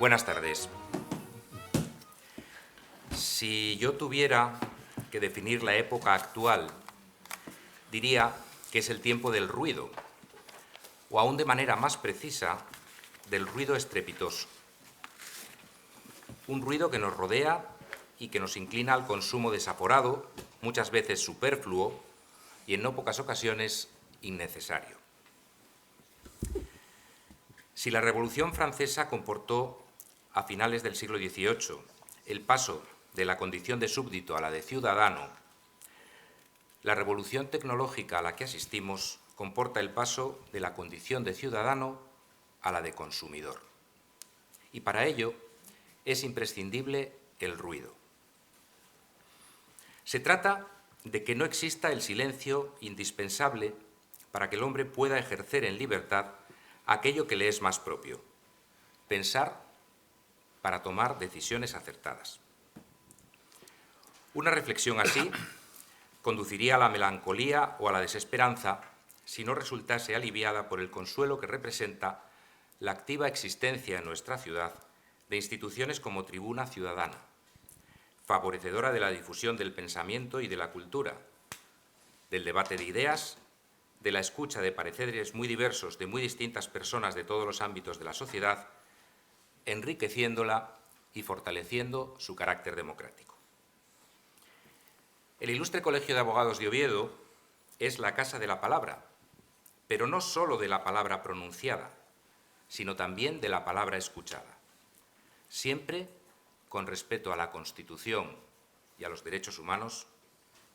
Buenas tardes. Si yo tuviera que definir la época actual, diría que es el tiempo del ruido, o aún de manera más precisa, del ruido estrepitoso. Un ruido que nos rodea y que nos inclina al consumo desaforado, muchas veces superfluo y en no pocas ocasiones innecesario. Si la Revolución Francesa comportó a finales del siglo XVIII el paso de la condición de súbdito a la de ciudadano, la revolución tecnológica a la que asistimos comporta el paso de la condición de ciudadano a la de consumidor. Y para ello es imprescindible el ruido. Se trata de que no exista el silencio indispensable para que el hombre pueda ejercer en libertad aquello que le es más propio: pensar para tomar decisiones acertadas. Una reflexión así conduciría a la melancolía o a la desesperanza si no resultase aliviada por el consuelo que representa la activa existencia en nuestra ciudad de instituciones como Tribuna Ciudadana, favorecedora de la difusión del pensamiento y de la cultura, del debate de ideas, de la escucha de pareceres muy diversos de muy distintas personas de todos los ámbitos de la sociedad, enriqueciéndola y fortaleciendo su carácter democrático. El Ilustre Colegio de Abogados de Oviedo es la casa de la palabra, pero no solo de la palabra pronunciada, sino también de la palabra escuchada, siempre con respeto a la Constitución y a los derechos humanos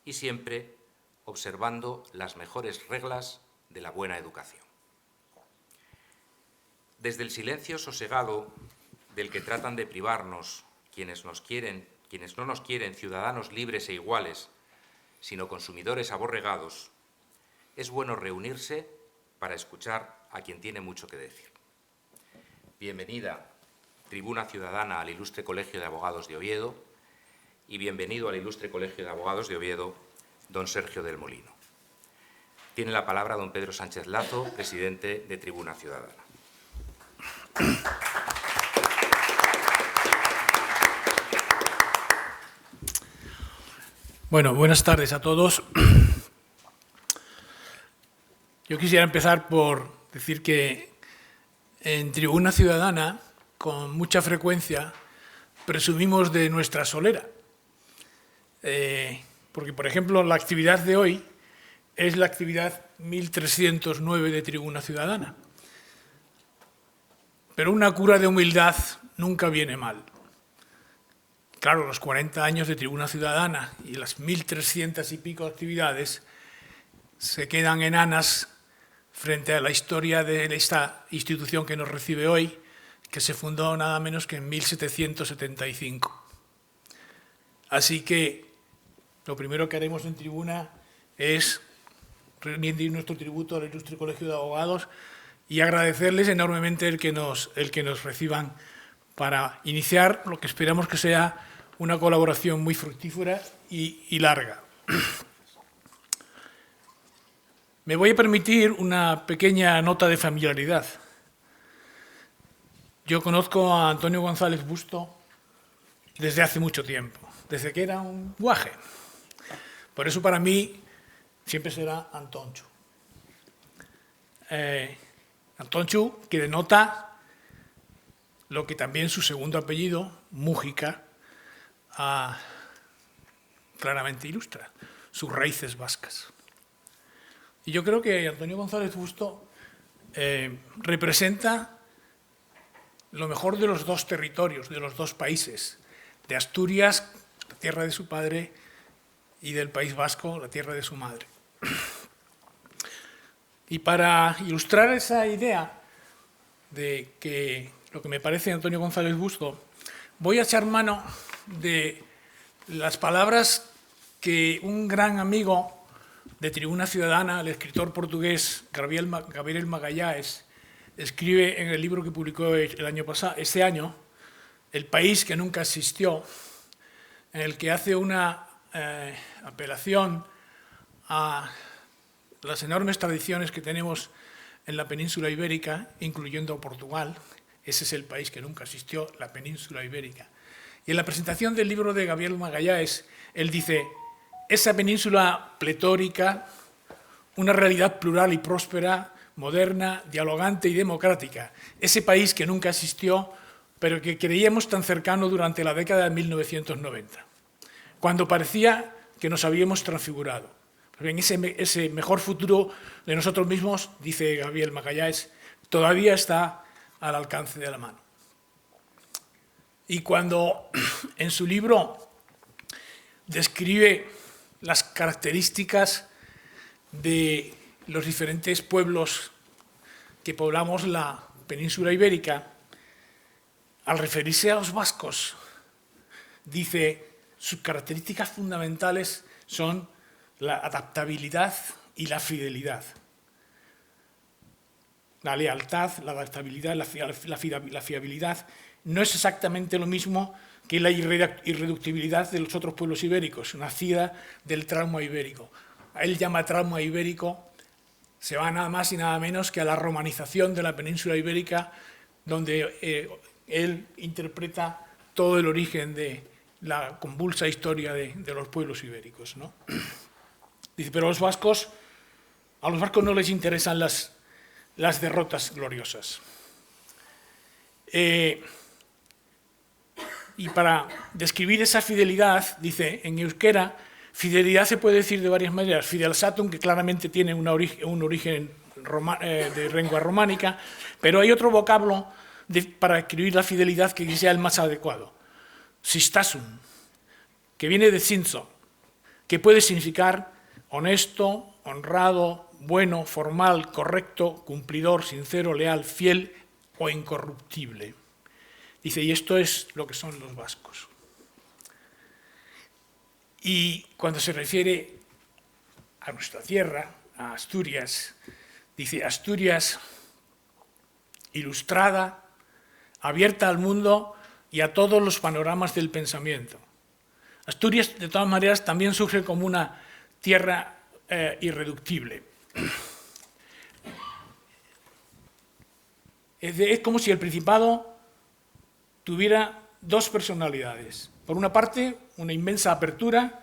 y siempre observando las mejores reglas de la buena educación. Desde el silencio sosegado del que tratan de privarnos quienes no nos quieren ciudadanos libres e iguales, sino consumidores aborregados, es bueno reunirse para escuchar a quien tiene mucho que decir. Bienvenida, Tribuna Ciudadana, al Ilustre Colegio de Abogados de Oviedo, y bienvenido al Ilustre Colegio de Abogados de Oviedo, don Sergio del Molino. Tiene la palabra don Pedro Sánchez Lazo, presidente de Tribuna Ciudadana. Bueno, buenas tardes a todos. Yo quisiera empezar por decir que en Tribuna Ciudadana, con mucha frecuencia, presumimos de nuestra solera. Porque, por ejemplo, la actividad de hoy es la actividad 1309 de Tribuna Ciudadana. Pero una cura de humildad nunca viene mal. Claro, los 40 años de Tribuna Ciudadana y las 1300 y pico actividades se quedan enanas frente a la historia de esta institución que nos recibe hoy, que se fundó nada menos que en 1775. Así que lo primero que haremos en Tribuna es rendir nuestro tributo al Ilustre Colegio de Abogados y agradecerles enormemente el que nos reciban para iniciar lo que esperamos que sea una colaboración muy fructífera y larga. Me voy a permitir una pequeña nota de familiaridad. Yo conozco a Antonio González Busto desde hace mucho tiempo, desde que era un guaje. Por eso para mí siempre será Antonchu. Antonchu, que denota lo que también su segundo apellido, Mújica, claramente ilustra, sus raíces vascas. Y yo creo que Antonio González Busto representa lo mejor de los dos territorios, de los dos países, de Asturias, la tierra de su padre, y del País Vasco, la tierra de su madre. Y para ilustrar esa idea de que lo que me parece Antonio González Busto, voy a echar mano de las palabras que un gran amigo de Tribuna Ciudadana, el escritor portugués Gabriel Magalhães, escribe en el libro que publicó este año, El país que nunca existió, en el que hace una apelación a las enormes tradiciones que tenemos en la península ibérica, incluyendo Portugal, Ese es el país que nunca existió, la península ibérica. Y en la presentación del libro de Gabriel Magalhães, él dice, esa península pletórica, una realidad plural y próspera, moderna, dialogante y democrática. Ese país que nunca existió, pero que creíamos tan cercano durante la década de 1990, cuando parecía que nos habíamos transfigurado. En ese mejor futuro de nosotros mismos, dice Gabriel Magalhães, todavía está al alcance de la mano. Y cuando en su libro describe las características de los diferentes pueblos que poblamos la península ibérica, al referirse a los vascos, dice, sus características fundamentales son la adaptabilidad y la fidelidad. La lealtad, la adaptabilidad, la fiabilidad no es exactamente lo mismo que la irreductibilidad de los otros pueblos ibéricos, nacida del trauma ibérico. Él llama trauma ibérico, se va nada más y nada menos que a la romanización de la península ibérica, donde él interpreta todo el origen de la convulsa historia de los pueblos ibéricos, ¿no? Dice, pero a los vascos no les interesan las derrotas gloriosas. Y para describir esa fidelidad, dice, en euskera, fidelidad se puede decir de varias maneras. Fidelsatum, que claramente tiene un origen de lengua románica, pero hay otro vocablo para escribir la fidelidad que sea el más adecuado. Sistasum, que viene de sinso, que puede significar honesto, honrado, bueno, formal, correcto, cumplidor, sincero, leal, fiel o incorruptible. Dice, y esto es lo que son los vascos. Y cuando se refiere a nuestra tierra, a Asturias, dice, Asturias ilustrada, abierta al mundo y a todos los panoramas del pensamiento. Asturias, de todas maneras, también surge como una tierra irreductible. Es como si el Principado tuviera dos personalidades. Por una parte, una inmensa apertura,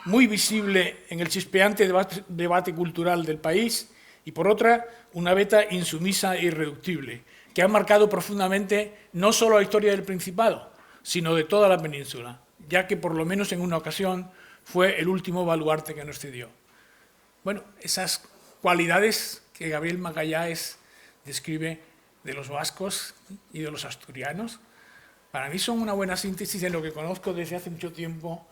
muy visible en el chispeante debate cultural del país, y por otra, una veta insumisa e irreductible, que ha marcado profundamente no solo la historia del Principado, sino de toda la península, ya que por lo menos en una ocasión fue el último baluarte que nos cedió. Bueno, esas cualidades que Gabriel Magalhães describe de los vascos y de los asturianos, para mí son una buena síntesis de lo que conozco desde hace mucho tiempo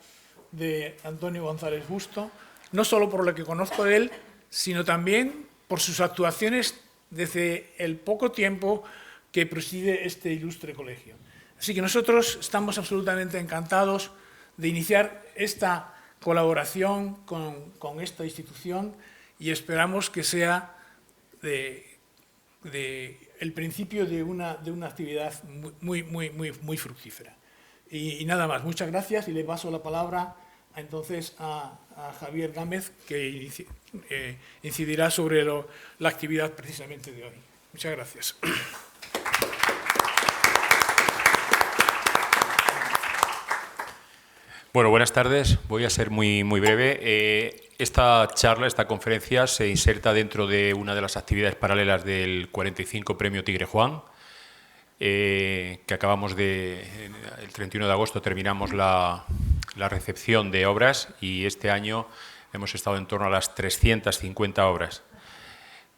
de Antonio González Busto, no solo por lo que conozco de él, sino también por sus actuaciones desde el poco tiempo que preside este ilustre colegio. Así que nosotros estamos absolutamente encantados de iniciar esta colaboración con esta institución y esperamos que sea el principio de una actividad muy fructífera. Y nada más, muchas gracias y le paso la palabra entonces a Javier Gámez, que incidirá sobre la actividad precisamente de hoy. Muchas gracias. Bueno, buenas tardes. Voy a ser muy breve. Esta charla, esta conferencia, se inserta dentro de una de las actividades paralelas del 45 Premio Tigre Juan, que acabamos el 31 de agosto terminamos la recepción de obras y este año hemos estado en torno a las 350 obras.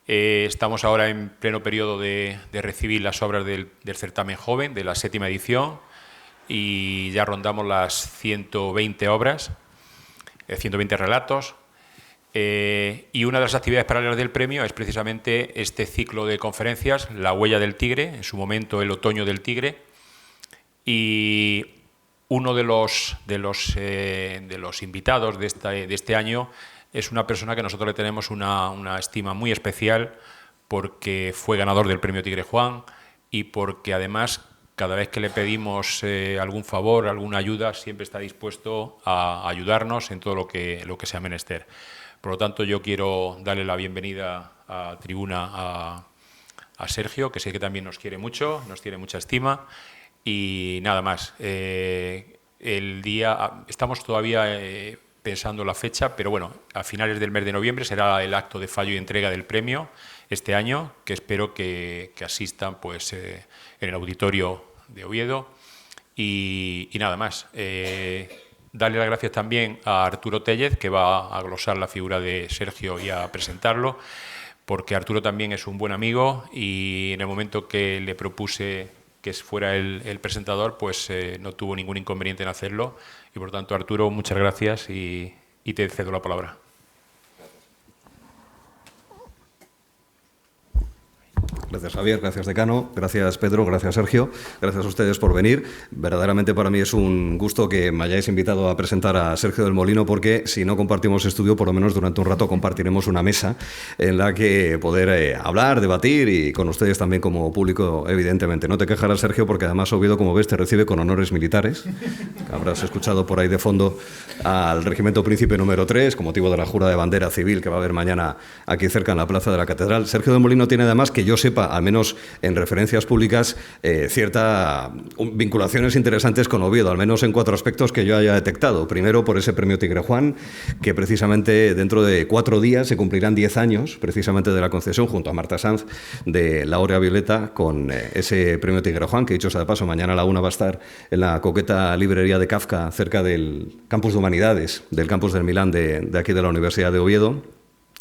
Estamos ahora en pleno periodo de recibir las obras del certamen joven, de la 7ª edición, y ya rondamos las 120 obras, 120 relatos. Y una de las actividades paralelas del premio es precisamente este ciclo de conferencias, La huella del tigre, en su momento El otoño del tigre, y uno de los invitados de este año es una persona que nosotros le tenemos una estima muy especial porque fue ganador del Premio Tigre Juan y porque además cada vez que le pedimos algún favor, alguna ayuda, siempre está dispuesto a ayudarnos en todo lo que sea menester. Por lo tanto, yo quiero darle la bienvenida a tribuna a a Sergio, que sé que también nos quiere mucho, nos tiene mucha estima. Y nada más. Estamos todavía pensando la fecha, pero bueno, a finales del mes de noviembre será el acto de fallo y entrega del premio este año, que espero que asistan pues, en el auditorio de Oviedo. Y nada más. Darle las gracias también a Arturo Tellez, que va a glosar la figura de Sergio y a presentarlo, porque Arturo también es un buen amigo y en el momento que le propuse que fuera el presentador, pues no tuvo ningún inconveniente en hacerlo. Y por tanto, Arturo, muchas gracias y te cedo la palabra. Gracias, Javier. Gracias, decano. Gracias, Pedro. Gracias, Sergio. Gracias a ustedes por venir. Verdaderamente para mí es un gusto que me hayáis invitado a presentar a Sergio del Molino, porque si no compartimos estudio, por lo menos durante un rato compartiremos una mesa en la que poder hablar, debatir y con ustedes también como público, evidentemente. No te quejarás, Sergio, porque además Oviedo, como ves, te recibe con honores militares. Habrás escuchado por ahí de fondo al Regimiento Príncipe número 3, con motivo de la jura de bandera civil que va a haber mañana aquí cerca en la Plaza de la Catedral. Sergio del Molino tiene además, que yo sepa, al menos en referencias públicas, ciertas vinculaciones interesantes con Oviedo, al menos en 4 aspectos que yo haya detectado. Primero, por ese premio Tigre Juan, que precisamente dentro de 4 días se cumplirán 10 años precisamente de la concesión, junto a Marta Sanz, de la Áurea Violeta, con ese premio Tigre Juan, que dicho sea de paso, mañana a la 1 va a estar en la coqueta librería de Kafka, cerca del Campus de Humanidades, del Campus del Milán de aquí de la Universidad de Oviedo.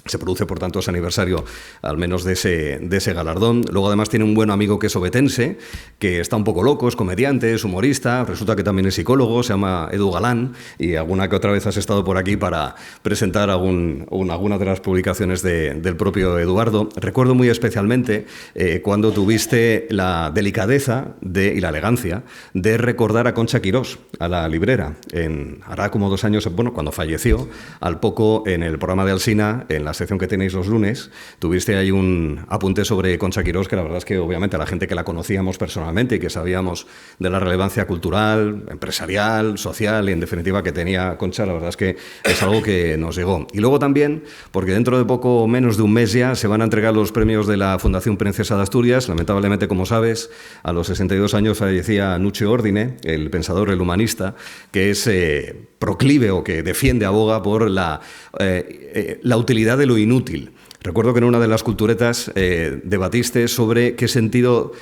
Se produce, por tanto, ese aniversario, al menos de ese galardón. Luego, además, tiene un buen amigo que es obetense, que está un poco loco, es comediante, es humorista, resulta que también es psicólogo, se llama Edu Galán, y alguna que otra vez has estado por aquí para presentar alguna de las publicaciones del propio Eduardo. Recuerdo muy especialmente cuando tuviste la delicadeza y la elegancia de recordar a Concha Quirós, a la librera, hará como 2 años, bueno, cuando falleció, al poco en el programa de Alsina, en la sección que tenéis los lunes, tuviste ahí un apunte sobre Concha Quirós, que la verdad es que obviamente a la gente que la conocíamos personalmente y que sabíamos de la relevancia cultural, empresarial, social y en definitiva que tenía Concha, la verdad es que es algo que nos llegó. Y luego también, porque dentro de poco menos de un mes ya se van a entregar los premios de la Fundación Princesa de Asturias. Lamentablemente, como sabes, a los 62 años fallecía Nuccio Ordine, el pensador, el humanista, que es proclive o que defiende, aboga por la utilidad de lo inútil. Recuerdo que en una de las culturetas debatiste sobre qué sentido,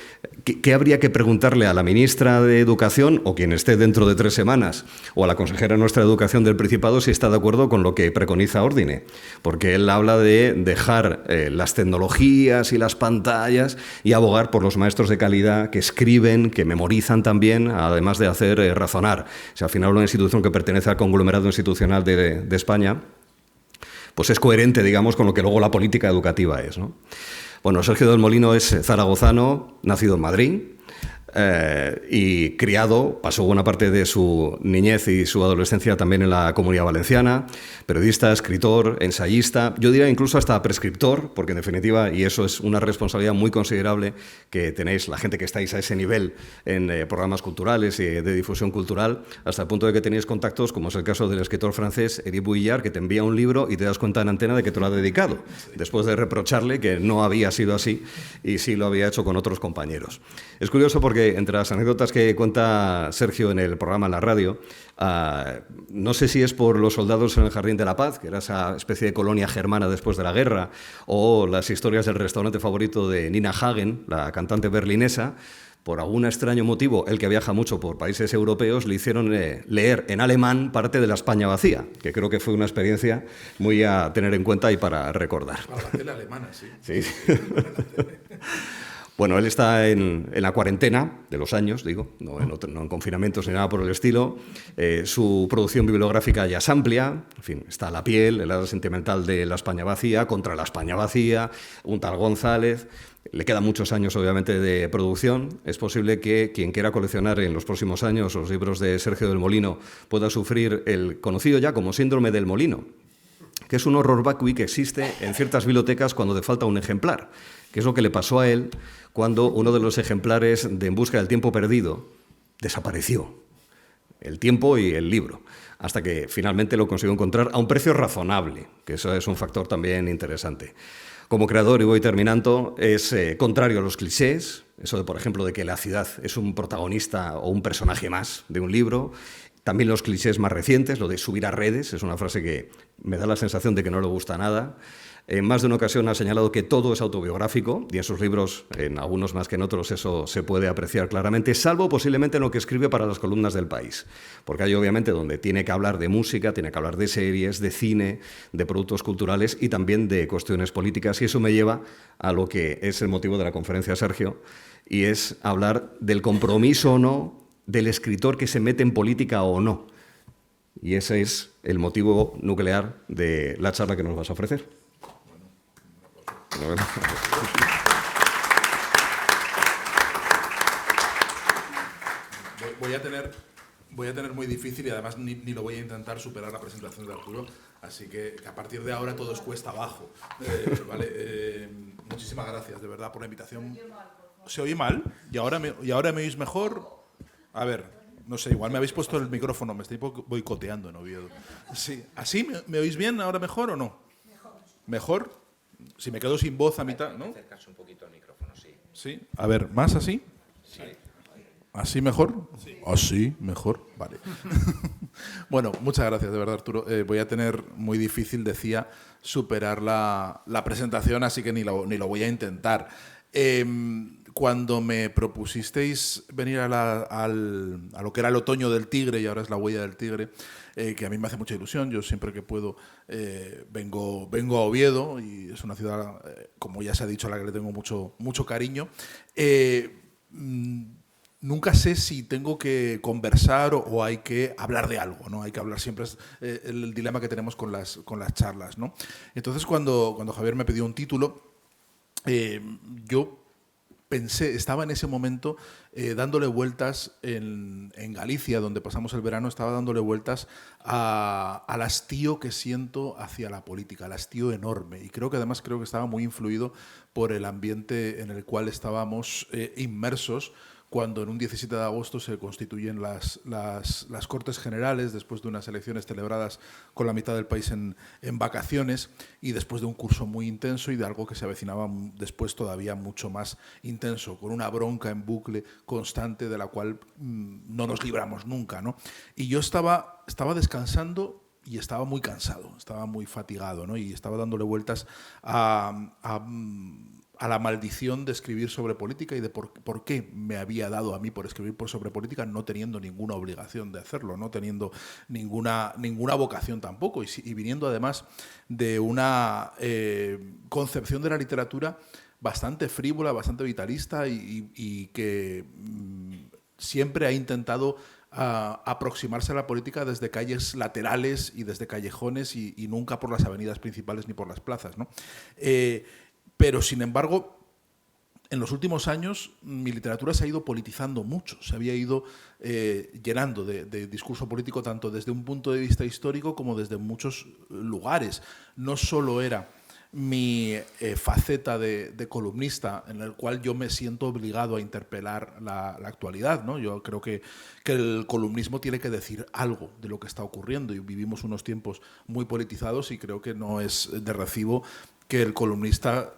qué habría que preguntarle a la ministra de Educación, o quien esté dentro de 3 semanas, o a la consejera de nuestra Educación del Principado, si está de acuerdo con lo que preconiza Ordine. Porque él habla de dejar las tecnologías y las pantallas y abogar por los maestros de calidad que escriben, que memorizan también, además de hacer razonar. O sea, al final una institución que pertenece al conglomerado institucional de España, pues es coherente, digamos, con lo que luego la política educativa es, ¿no? Bueno, Sergio del Molino es zaragozano, nacido en Madrid, y criado, pasó buena parte de su niñez y su adolescencia también en la Comunidad Valenciana, periodista, escritor, ensayista, yo diría incluso hasta prescriptor, porque en definitiva, y eso es una responsabilidad muy considerable que tenéis la gente que estáis a ese nivel en programas culturales y de difusión cultural, hasta el punto de que tenéis contactos, como es el caso del escritor francés Edith Bouillard, que te envía un libro y te das cuenta en antena de que te lo ha dedicado, después de reprocharle que no había sido así y sí lo había hecho con otros compañeros. Es curioso porque entre las anécdotas que cuenta Sergio en el programa en la radio, no sé si es por los soldados en el Jardín de la Paz, que era esa especie de colonia germana después de la guerra, o las historias del restaurante favorito de Nina Hagen, la cantante berlinesa. Por algún extraño motivo, él que viaja mucho por países europeos, le hicieron leer en alemán parte de La España vacía, que creo que fue una experiencia muy a tener en cuenta y para recordar. Para la tele alemana, sí. Sí. Bueno, él está en la cuarentena de los años, digo, no en confinamientos ni nada por el estilo. Su producción bibliográfica ya es amplia, en fin, está La piel, el lado sentimental de La España vacía, Contra la España vacía, un tal González. Le quedan muchos años, obviamente, de producción. Es posible que quien quiera coleccionar en los próximos años los libros de Sergio del Molino pueda sufrir el conocido ya como síndrome del molino, que es un horror vacui que existe en ciertas bibliotecas cuando te falta un ejemplar, que es lo que le pasó a él cuando uno de los ejemplares de En busca del tiempo perdido desapareció. El tiempo y el libro, hasta que finalmente lo consiguió encontrar a un precio razonable, que eso es un factor también interesante. Como creador, y voy terminando, es contrario a los clichés, eso de, por ejemplo, de que la ciudad es un protagonista o un personaje más de un libro. También los clichés más recientes, lo de subir a redes, es una frase que me da la sensación de que no le gusta nada. En más de una ocasión ha señalado que todo es autobiográfico, y en sus libros, en algunos más que en otros, eso se puede apreciar claramente, salvo posiblemente en lo que escribe para las columnas del País. Porque hay obviamente donde tiene que hablar de música, tiene que hablar de series, de cine, de productos culturales y también de cuestiones políticas. Y eso me lleva a lo que es el motivo de la conferencia, Sergio, y es hablar del compromiso o no del escritor que se mete en política o no. Y ese es el motivo nuclear de la charla que nos vas a ofrecer. Voy a tener muy difícil y además ni lo voy a intentar superar la presentación de Arturo, así que a partir de ahora todo es cuesta abajo. Vale, muchísimas gracias de verdad por la invitación. ¿Se oye mal? ¿Y ahora me oís mejor? A ver, no sé, igual me habéis puesto el micrófono, me estoy boicoteando en Oviedo. Sí. ¿Así? ¿Me oís bien ahora mejor o no? ¿Mejor? Si me quedo sin voz a mitad, ¿no? Acercarse un poquito al micrófono, sí. Sí. A ver, ¿más así? Sí. ¿Así mejor? Sí. ¿Así mejor? Vale. Bueno, muchas gracias, de verdad, Arturo. Voy a tener muy difícil, decía, superar la presentación, así que ni lo voy a intentar. Cuando me propusisteis venir a lo que era el otoño del tigre y ahora es la huella del tigre, que a mí me hace mucha ilusión. Yo siempre que puedo vengo a Oviedo y es una ciudad, como ya se ha dicho, a la que le tengo mucho cariño. Nunca sé si tengo que conversar o hay que hablar de algo, ¿no? Hay que hablar siempre, es el dilema que tenemos con las charlas, ¿no? Entonces, cuando Javier me pidió un título, yo pensé, estaba en ese momento dándole vueltas en Galicia, donde pasamos el verano, estaba dándole vueltas al hastío que siento hacia la política, al hastío enorme. Y creo que estaba muy influido por el ambiente en el cual estábamos inmersos cuando en un 17 de agosto se constituyen las Cortes Generales, después de unas elecciones celebradas con la mitad del país en vacaciones y después de un curso muy intenso y de algo que se avecinaba después todavía mucho más intenso, con una bronca en bucle constante de la cual no nos libramos nunca, ¿no? Y yo estaba descansando y estaba muy cansado, estaba muy fatigado, ¿no? Y estaba dándole vueltas a la maldición de escribir sobre política y de por qué me había dado a mí por escribir sobre política, no teniendo ninguna obligación de hacerlo, no teniendo ninguna vocación tampoco, y viniendo además de una concepción de la literatura bastante frívola, bastante vitalista y que siempre ha intentado aproximarse a la política desde calles laterales y desde callejones y nunca por las avenidas principales ni por las plazas, ¿no? Pero, sin embargo, en los últimos años mi literatura se ha ido politizando mucho, se había ido llenando de discurso político tanto desde un punto de vista histórico como desde muchos lugares. No solo era mi faceta de columnista, en el cual yo me siento obligado a interpelar la actualidad, ¿no? Yo creo que el columnismo tiene que decir algo de lo que está ocurriendo y vivimos unos tiempos muy politizados y creo que no es de recibo que el columnista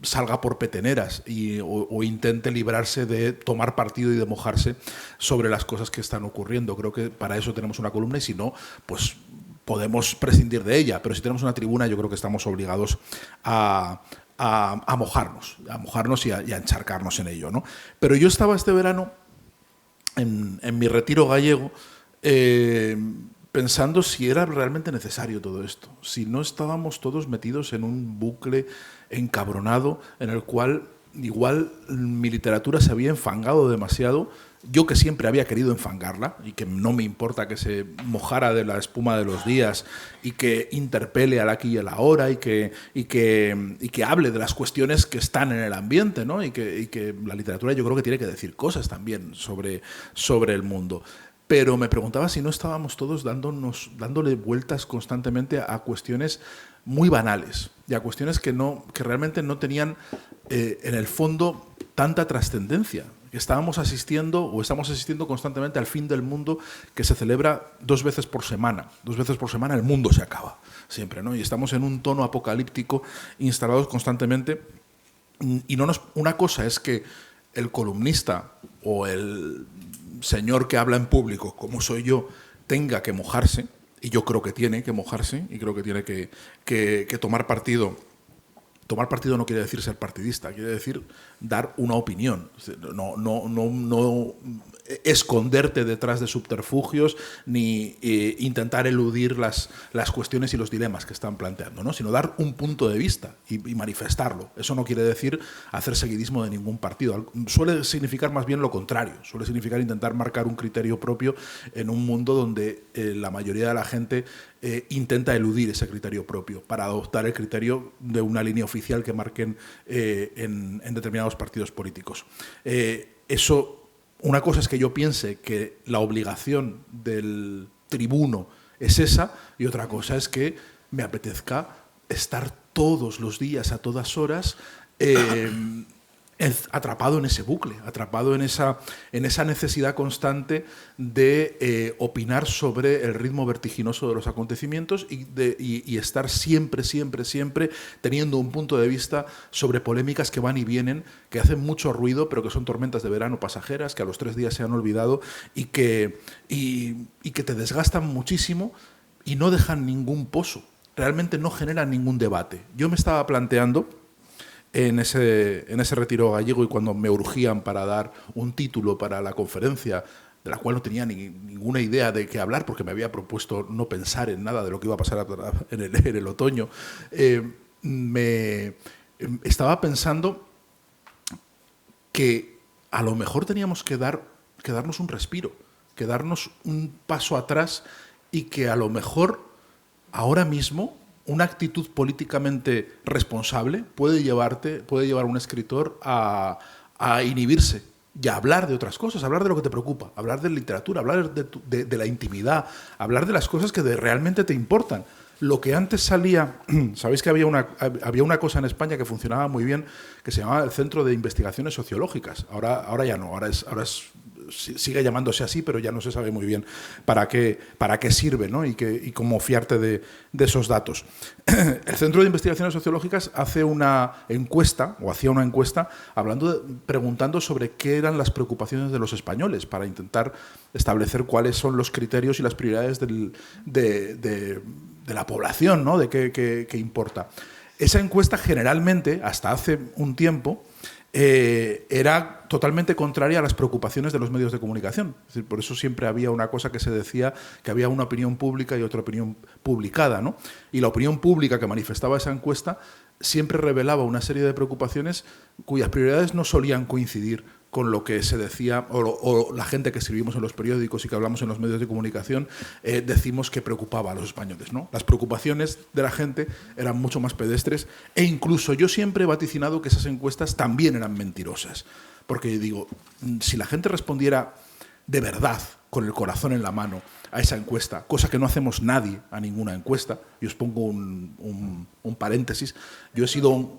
salga por peteneras o intente librarse de tomar partido y de mojarse sobre las cosas que están ocurriendo. Creo que para eso tenemos una columna y si no, pues podemos prescindir de ella. Pero si tenemos una tribuna, yo creo que estamos obligados a mojarnos y a encharcarnos en ello, ¿no? Pero yo estaba este verano en mi retiro gallego pensando si era realmente necesario todo esto, si no estábamos todos metidos en un bucle encabronado en el cual igual mi literatura se había enfangado demasiado, yo que siempre había querido enfangarla y que no me importa que se mojara de la espuma de los días y que interpele al aquí y a la ahora y que hable de las cuestiones que están en el ambiente, ¿no? y que la literatura yo creo que tiene que decir cosas también sobre el mundo. Pero me preguntaba si no estábamos todos dándole vueltas constantemente a cuestiones muy banales y a cuestiones que realmente no tenían en el fondo tanta trascendencia. Estábamos asistiendo o estamos asistiendo constantemente al fin del mundo, que se celebra 2 veces por semana. 2 veces por semana el mundo se acaba, siempre, ¿no? Y estamos en un tono apocalíptico instalados constantemente. Y una cosa es que el columnista o el señor que habla en público, como soy yo, tenga que mojarse, y yo creo que tiene que mojarse, y creo que tiene que tomar partido. Tomar partido no quiere decir ser partidista, quiere decir dar una opinión. No esconderte detrás de subterfugios ni intentar eludir las cuestiones y los dilemas que están planteando, ¿no? Sino dar un punto de vista y manifestarlo. Eso no quiere decir hacer seguidismo de ningún partido. Suele significar más bien lo contrario. Suele significar intentar marcar un criterio propio en un mundo donde la mayoría de la gente intenta eludir ese criterio propio para adoptar el criterio de una línea oficial que marquen en determinados partidos políticos. Una cosa es que yo piense que la obligación del tribuno es esa, y otra cosa es que me apetezca estar todos los días, a todas horas, atrapado en ese bucle, atrapado en esa necesidad constante de opinar sobre el ritmo vertiginoso de los acontecimientos y estar siempre teniendo un punto de vista sobre polémicas que van y vienen, que hacen mucho ruido, pero que son tormentas de verano pasajeras, que a los 3 días se han olvidado y que te desgastan muchísimo y no dejan ningún pozo, realmente no generan ningún debate. Yo me estaba planteando en ese retiro gallego, y cuando me urgían para dar un título para la conferencia, de la cual no tenía ninguna idea de qué hablar, porque me había propuesto no pensar en nada de lo que iba a pasar en el otoño, me estaba pensando que a lo mejor teníamos que darnos un respiro, que darnos un paso atrás, y que a lo mejor ahora mismo una actitud políticamente responsable puede llevar a un escritor a inhibirse y a hablar de otras cosas, hablar de lo que te preocupa, hablar de literatura, hablar de la intimidad, hablar de las cosas que realmente te importan. Lo que antes salía, sabéis que había una cosa en España que funcionaba muy bien, que se llamaba el Centro de Investigaciones Sociológicas. Ahora ya no, ahora sigue llamándose así, pero ya no se sabe muy bien para qué sirve, ¿no? y cómo fiarte de esos datos. El Centro de Investigaciones Sociológicas hacía una encuesta preguntando sobre qué eran las preocupaciones de los españoles, para intentar establecer cuáles son los criterios y las prioridades de la población, ¿no? De qué importa. Esa encuesta generalmente, hasta hace un tiempo, era totalmente contraria a las preocupaciones de los medios de comunicación. Es decir, por eso siempre había una cosa que se decía, que había una opinión pública y otra opinión publicada, ¿no? Y la opinión pública que manifestaba esa encuesta siempre revelaba una serie de preocupaciones cuyas prioridades no solían coincidir con lo que se decía, o la gente que escribimos en los periódicos y que hablamos en los medios de comunicación, decimos que preocupaba a los españoles, ¿no? Las preocupaciones de la gente eran mucho más pedestres, e incluso yo siempre he vaticinado que esas encuestas también eran mentirosas. Porque digo, si la gente respondiera de verdad, con el corazón en la mano, a esa encuesta, cosa que no hacemos nadie a ninguna encuesta, y os pongo un paréntesis, yo he sido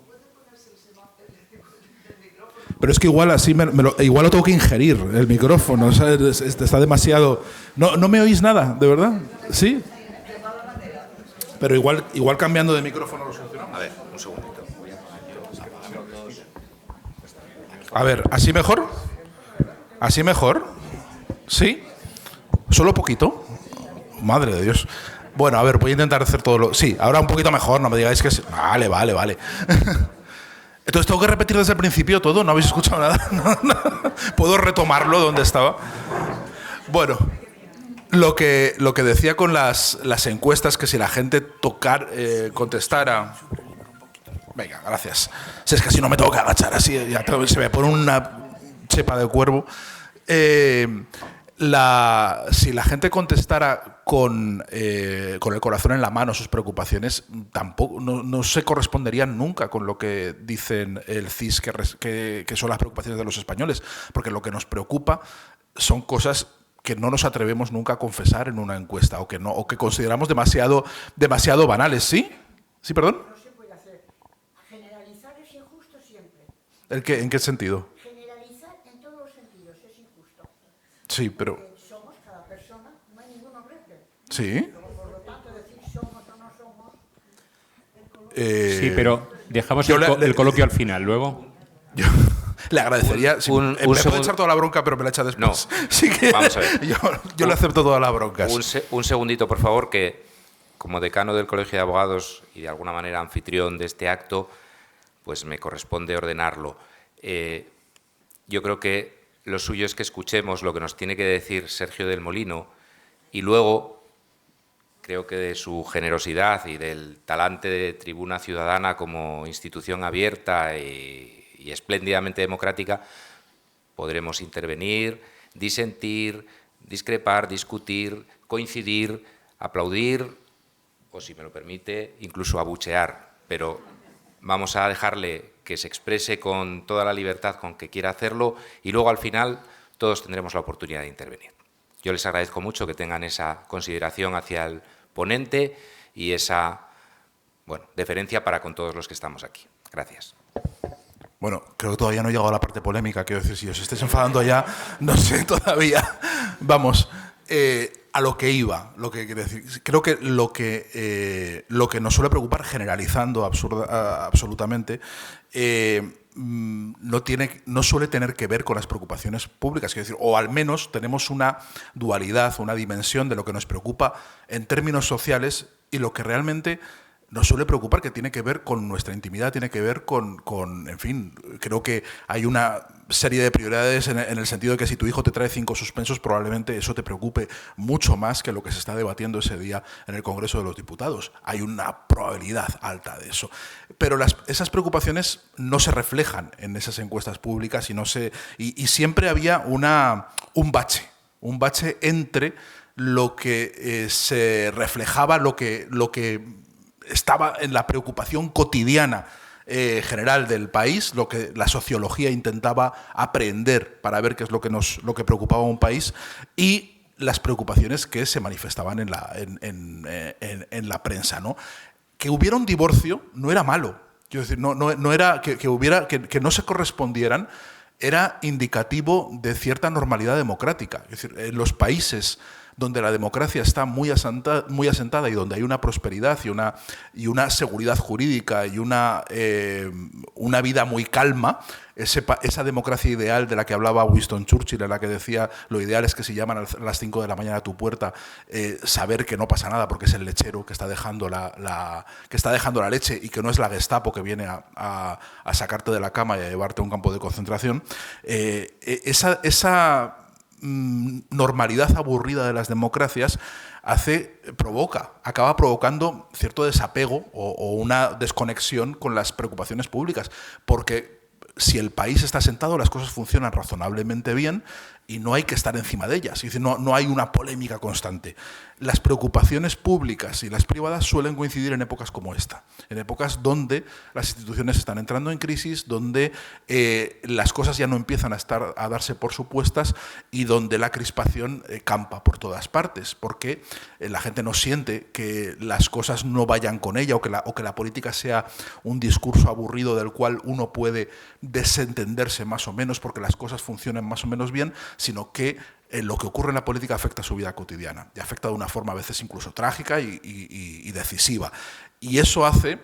Pero es que igual así igual lo tengo que ingerir, el micrófono, o sea, está demasiado... ¿No me oís nada, de verdad? ¿Sí? Pero igual cambiando de micrófono lo solucionamos. A ver, un segundito. A ver, ¿así mejor? ¿Así mejor? ¿Sí? ¿Solo poquito? Madre de Dios. Bueno, a ver, voy a intentar hacer todo lo... Sí, ahora un poquito mejor, no me digáis que... Vale. Entonces, ¿tengo que repetir desde el principio todo? ¿No habéis escuchado nada? No. ¿Puedo retomarlo donde estaba? Bueno, lo que decía con las encuestas, que si la gente contestara... Venga, gracias. Si es que así no me tengo que agachar, así ya se me pone una chepa de cuervo. Si la gente contestara con el corazón en la mano sus preocupaciones, tampoco no se corresponderían nunca con lo que dicen el CIS que son las preocupaciones de los españoles, porque lo que nos preocupa son cosas que no nos atrevemos nunca a confesar en una encuesta, o que consideramos demasiado banales. ¿Sí? ¿Sí, perdón? No se puede hacer. Generalizar es injusto siempre. ¿En qué sentido? Generalizar en todos los sentidos. Sí, pero... Somos cada persona, no hay ninguna regla. Sí. Por lo tanto, decir somos o no somos... Sí, pero dejamos yo el coloquio al final, luego. Yo le agradecería... me puede echar toda la bronca, pero me la echa después. No. Sí que Vamos a ver. Yo le acepto toda la bronca. Un segundito, por favor, que como decano del Colegio de Abogados y de alguna manera anfitrión de este acto, pues me corresponde ordenarlo. Yo creo que lo suyo es que escuchemos lo que nos tiene que decir Sergio del Molino y luego creo que de su generosidad y del talante de Tribuna Ciudadana como institución abierta y espléndidamente democrática, podremos intervenir, disentir, discrepar, discutir, coincidir, aplaudir o, si me lo permite, incluso abuchear. Pero vamos a dejarle que se exprese con toda la libertad con que quiera hacerlo y luego al final todos tendremos la oportunidad de intervenir. Yo les agradezco mucho que tengan esa consideración hacia el ponente y esa deferencia para con todos los que estamos aquí. Gracias. Bueno, creo que todavía no he llegado a la parte polémica. Quiero decir, si os estáis enfadando ya, no sé todavía. Vamos, a lo que iba, lo que quiero decir. Creo que lo que nos suele preocupar, generalizando absolutamente, no suele tener que ver con las preocupaciones públicas, quiero decir, o al menos tenemos una dualidad, una dimensión de lo que nos preocupa en términos sociales y lo que realmente nos suele preocupar, que tiene que ver con nuestra intimidad, tiene que ver con en fin, creo que hay una serie de prioridades en el sentido de que si tu hijo te trae 5 suspensos, probablemente eso te preocupe mucho más que lo que se está debatiendo ese día en el Congreso de los Diputados. Hay una probabilidad alta de eso. Pero esas preocupaciones no se reflejan en esas encuestas públicas y siempre había un bache entre lo que se reflejaba, lo que estaba en la preocupación cotidiana general del país, lo que la sociología intentaba aprender para ver qué es lo que preocupaba a un país, y las preocupaciones que se manifestaban en la prensa, ¿no? Que hubiera un divorcio no era malo. Quiero decir, no era que no se correspondieran, era indicativo de cierta normalidad democrática. Es decir, en los países donde la democracia está muy asentada y donde hay una prosperidad y una seguridad jurídica y una vida muy calma, esa democracia ideal de la que hablaba Winston Churchill, en la que decía lo ideal es que si llaman a las 5 de la mañana a tu puerta, saber que no pasa nada porque es el lechero que está dejando la leche y que no es la Gestapo que viene a sacarte de la cama y a llevarte a un campo de concentración. Esa normalidad aburrida de las democracias acaba provocando cierto desapego o una desconexión con las preocupaciones públicas, porque si el país está asentado, las cosas funcionan razonablemente bien y no hay que estar encima de ellas. Es decir, no hay una polémica constante. Las preocupaciones públicas y las privadas suelen coincidir en épocas como esta, en épocas donde las instituciones están entrando en crisis, donde las cosas ya no empiezan a darse por supuestas y donde la crispación campa por todas partes, porque la gente no siente que las cosas no vayan con ella o que la política sea un discurso aburrido del cual uno puede desentenderse más o menos porque las cosas funcionan más o menos bien, sino que lo que ocurre en la política afecta a su vida cotidiana y afecta de una forma a veces incluso trágica y decisiva. Y eso hace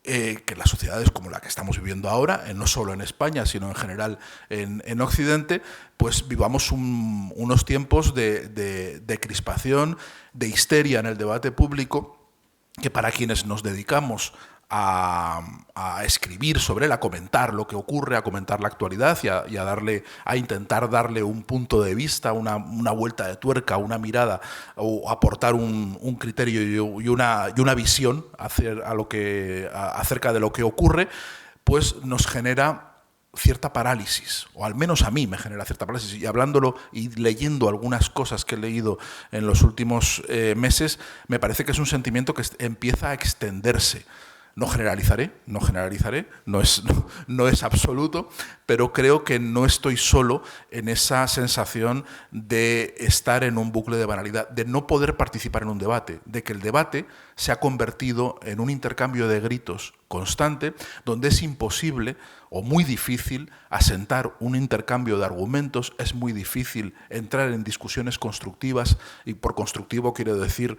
que las sociedades como la que estamos viviendo ahora, no solo en España, sino en general en Occidente, pues vivamos unos tiempos de crispación, de histeria en el debate público, que para quienes nos dedicamos a escribir sobre él, a comentar lo que ocurre, a comentar la actualidad y a intentar darle un punto de vista, una vuelta de tuerca, una mirada, o aportar un criterio y una visión acerca de lo que ocurre, pues nos genera cierta parálisis, o al menos a mí me genera cierta parálisis, y hablándolo y leyendo algunas cosas que he leído en los últimos meses, me parece que es un sentimiento que empieza a extenderse. No generalizaré, no es absoluto, pero creo que no estoy solo en esa sensación de estar en un bucle de banalidad, de no poder participar en un debate, de que el debate se ha convertido en un intercambio de gritos constante, donde es imposible o muy difícil asentar un intercambio de argumentos, es muy difícil entrar en discusiones constructivas, y por constructivo quiero decir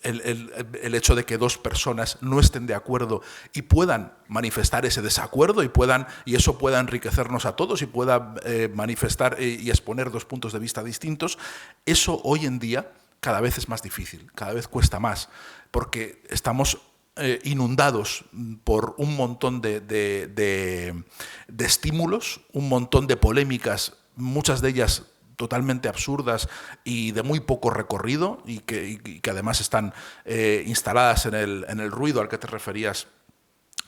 el hecho de que dos personas no estén de acuerdo y puedan manifestar ese desacuerdo y eso pueda enriquecernos a todos y pueda manifestar y exponer dos puntos de vista distintos, eso hoy en día cada vez es más difícil, cada vez cuesta más, porque estamos inundados por un montón de estímulos, un montón de polémicas, muchas de ellas totalmente absurdas y de muy poco recorrido y que además están instaladas en el ruido al que te referías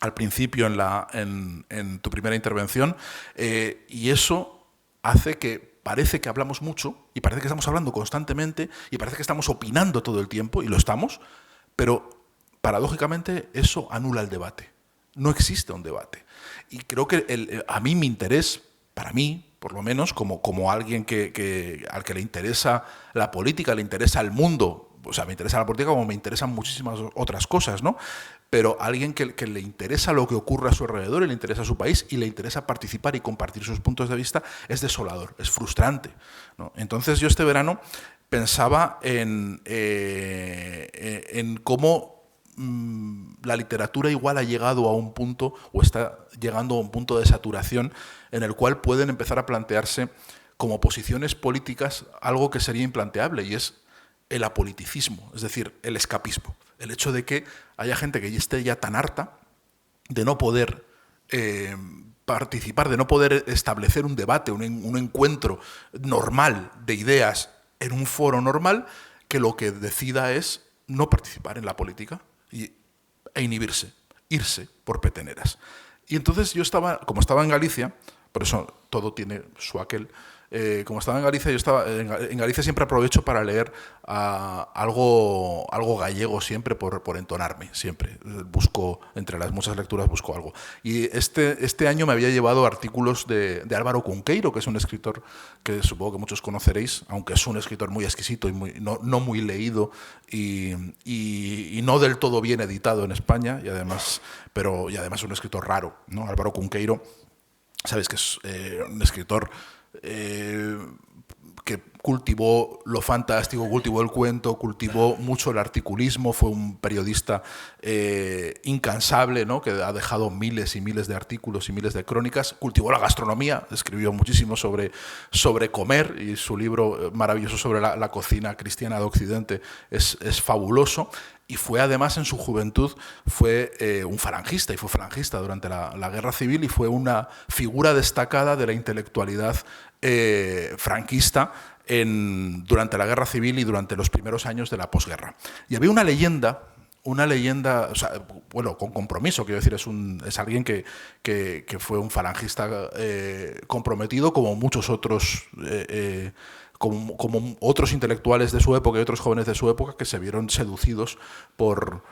al principio en tu primera intervención, y eso hace que parece que hablamos mucho y parece que estamos hablando constantemente y parece que estamos opinando todo el tiempo, y lo estamos, pero paradójicamente eso anula el debate. No existe un debate. Y creo que a mí mi interés, para mí, por lo menos, como alguien al que le interesa la política, le interesa el mundo, o sea, me interesa la política como me interesan muchísimas otras cosas, ¿no? Pero alguien que le interesa lo que ocurre a su alrededor, y le interesa su país, y le interesa participar y compartir sus puntos de vista, es desolador, es frustrante, ¿no? Entonces yo este verano pensaba en cómo la literatura igual ha llegado a un punto, o está llegando a un punto de saturación, en el cual pueden empezar a plantearse como posiciones políticas algo que sería implanteable, y es el apoliticismo, es decir, el escapismo. El hecho de que haya gente que esté ya tan harta de no poder participar, de no poder establecer un debate, un encuentro normal de ideas en un foro normal, que lo que decida es no participar en la política e inhibirse, irse por peteneras. Y entonces yo como estaba en Galicia, por eso todo tiene su aquel, como estaba en Galicia, en Galicia siempre aprovecho para leer algo gallego siempre por entonarme, siempre. Busco, entre las muchas lecturas, busco algo. Y este año me había llevado artículos de Álvaro Cunqueiro, que es un escritor que supongo que muchos conoceréis, aunque es un escritor muy exquisito y no muy leído y no del todo bien editado en España, y además es un escritor raro, ¿no? Álvaro Cunqueiro, sabes que es un escritor que cultivó lo fantástico, cultivó el cuento, cultivó mucho el articulismo, fue un periodista incansable, ¿no? Que ha dejado miles y miles de artículos y miles de crónicas, cultivó la gastronomía, escribió muchísimo sobre comer, y su libro maravilloso sobre la cocina cristiana de Occidente es fabuloso. Y fue además en su juventud un falangista, y fue falangista durante la Guerra Civil, y fue una figura destacada de la intelectualidad franquista durante la Guerra Civil y durante los primeros años de la posguerra. Y había una leyenda, o sea, bueno, con compromiso, quiero decir, es alguien que fue un falangista comprometido, como muchos otros como otros intelectuales de su época y otros jóvenes de su época, que se vieron seducidos por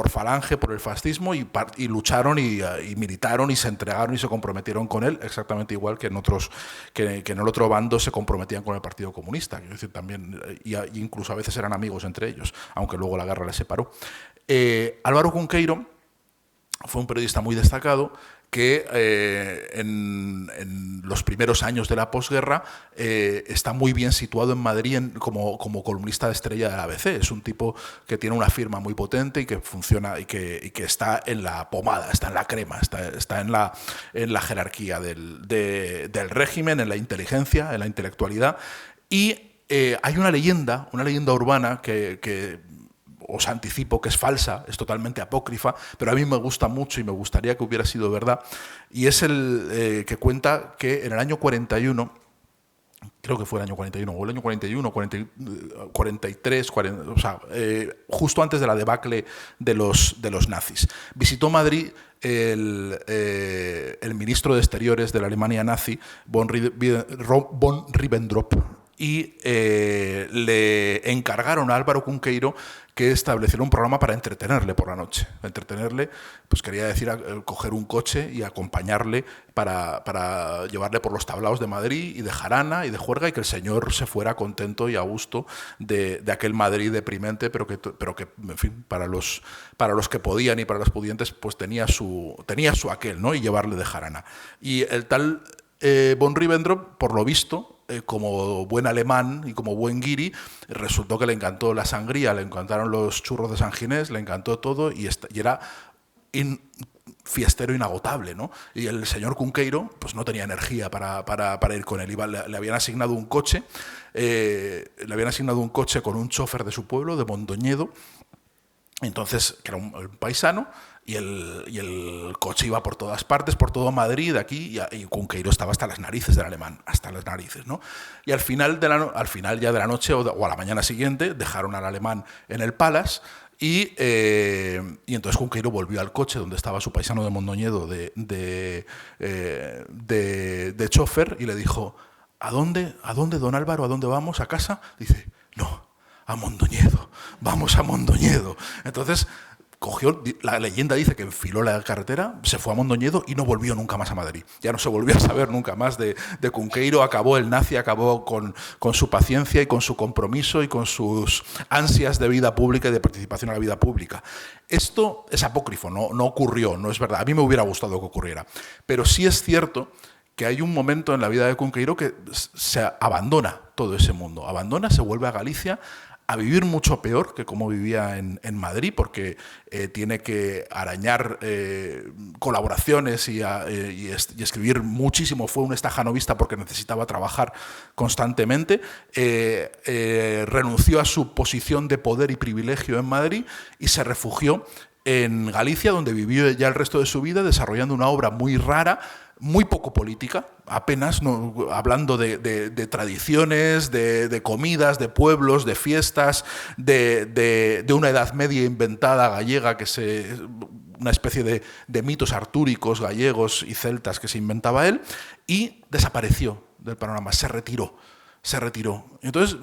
Falange, por el fascismo, y lucharon y militaron y se entregaron y se comprometieron con él, exactamente igual que en el otro bando se comprometían con el Partido Comunista. Quiero decir, también, y incluso a veces eran amigos entre ellos, aunque luego la guerra les separó. Álvaro Cunqueiro fue un periodista muy destacado que en los primeros años de la posguerra está muy bien situado en Madrid como columnista de estrella del ABC. Es un tipo que tiene una firma muy potente y que funciona y que está en la pomada, está en la crema, está en la jerarquía del régimen, en la inteligencia, en la intelectualidad. Y hay una leyenda urbana que os anticipo que es falsa, es totalmente apócrifa, pero a mí me gusta mucho y me gustaría que hubiera sido verdad, y es el que cuenta que en el año 41, creo que fue el año 41, o el año 41, 43, 40, o sea, justo antes de la debacle de los nazis, visitó Madrid el ministro de Exteriores de la Alemania nazi, von Ribbentrop, y le encargaron a Álvaro Cunqueiro que estableciera un programa para entretenerle por la noche. Entretenerle, pues quería decir coger un coche y acompañarle para llevarle por los tablaos de Madrid y de Jarana y de Juerga, y que el señor se fuera contento y a gusto de aquel Madrid deprimente, pero que en fin, para los que podían y para los pudientes, pues tenía su aquel, ¿no? Y llevarle de Jarana. Y el tal von Ribbentrop, por lo visto, como buen alemán y como buen guiri, resultó que le encantó la sangría, le encantaron los churros de San Ginés, le encantó todo y era fiestero inagotable, ¿no? Y el señor Cunqueiro pues no tenía energía para ir con él. Le habían asignado un coche, con un chofer de su pueblo, de Mondoñedo, entonces, que era un paisano, y el coche iba por todas partes, por todo Madrid, aquí, y Cunqueiro estaba hasta las narices del alemán, hasta las narices, ¿no? Y al final ya de la noche o a la mañana siguiente dejaron al alemán en el Palace, y entonces Cunqueiro volvió al coche donde estaba su paisano de Mondoñedo de chofer, y le dijo: ¿A dónde, don Álvaro? ¿A dónde vamos? ¿A casa? Dice: no, a Mondoñedo, vamos a Mondoñedo. Entonces la leyenda dice que enfiló la carretera, se fue a Mondoñedo y no volvió nunca más a Madrid. Ya no se volvió a saber nunca más de Cunqueiro. Acabó el nazi, acabó con su paciencia y con su compromiso y con sus ansias de vida pública y de participación en la vida pública. Esto es apócrifo, no ocurrió, no es verdad. A mí me hubiera gustado que ocurriera. Pero sí es cierto que hay un momento en la vida de Cunqueiro que se abandona todo ese mundo. Se vuelve a Galicia a vivir mucho peor que como vivía en Madrid, porque tiene que arañar colaboraciones y escribir muchísimo. Fue un estajanovista porque necesitaba trabajar constantemente. Renunció a su posición de poder y privilegio en Madrid y se refugió en Galicia, donde vivió ya el resto de su vida desarrollando una obra muy rara, muy poco política, apenas, ¿no? Hablando de tradiciones, de comidas, de pueblos, de fiestas, de una Edad Media inventada gallega, una especie de mitos artúricos gallegos y celtas que se inventaba él, y desapareció del panorama, se retiró. Entonces,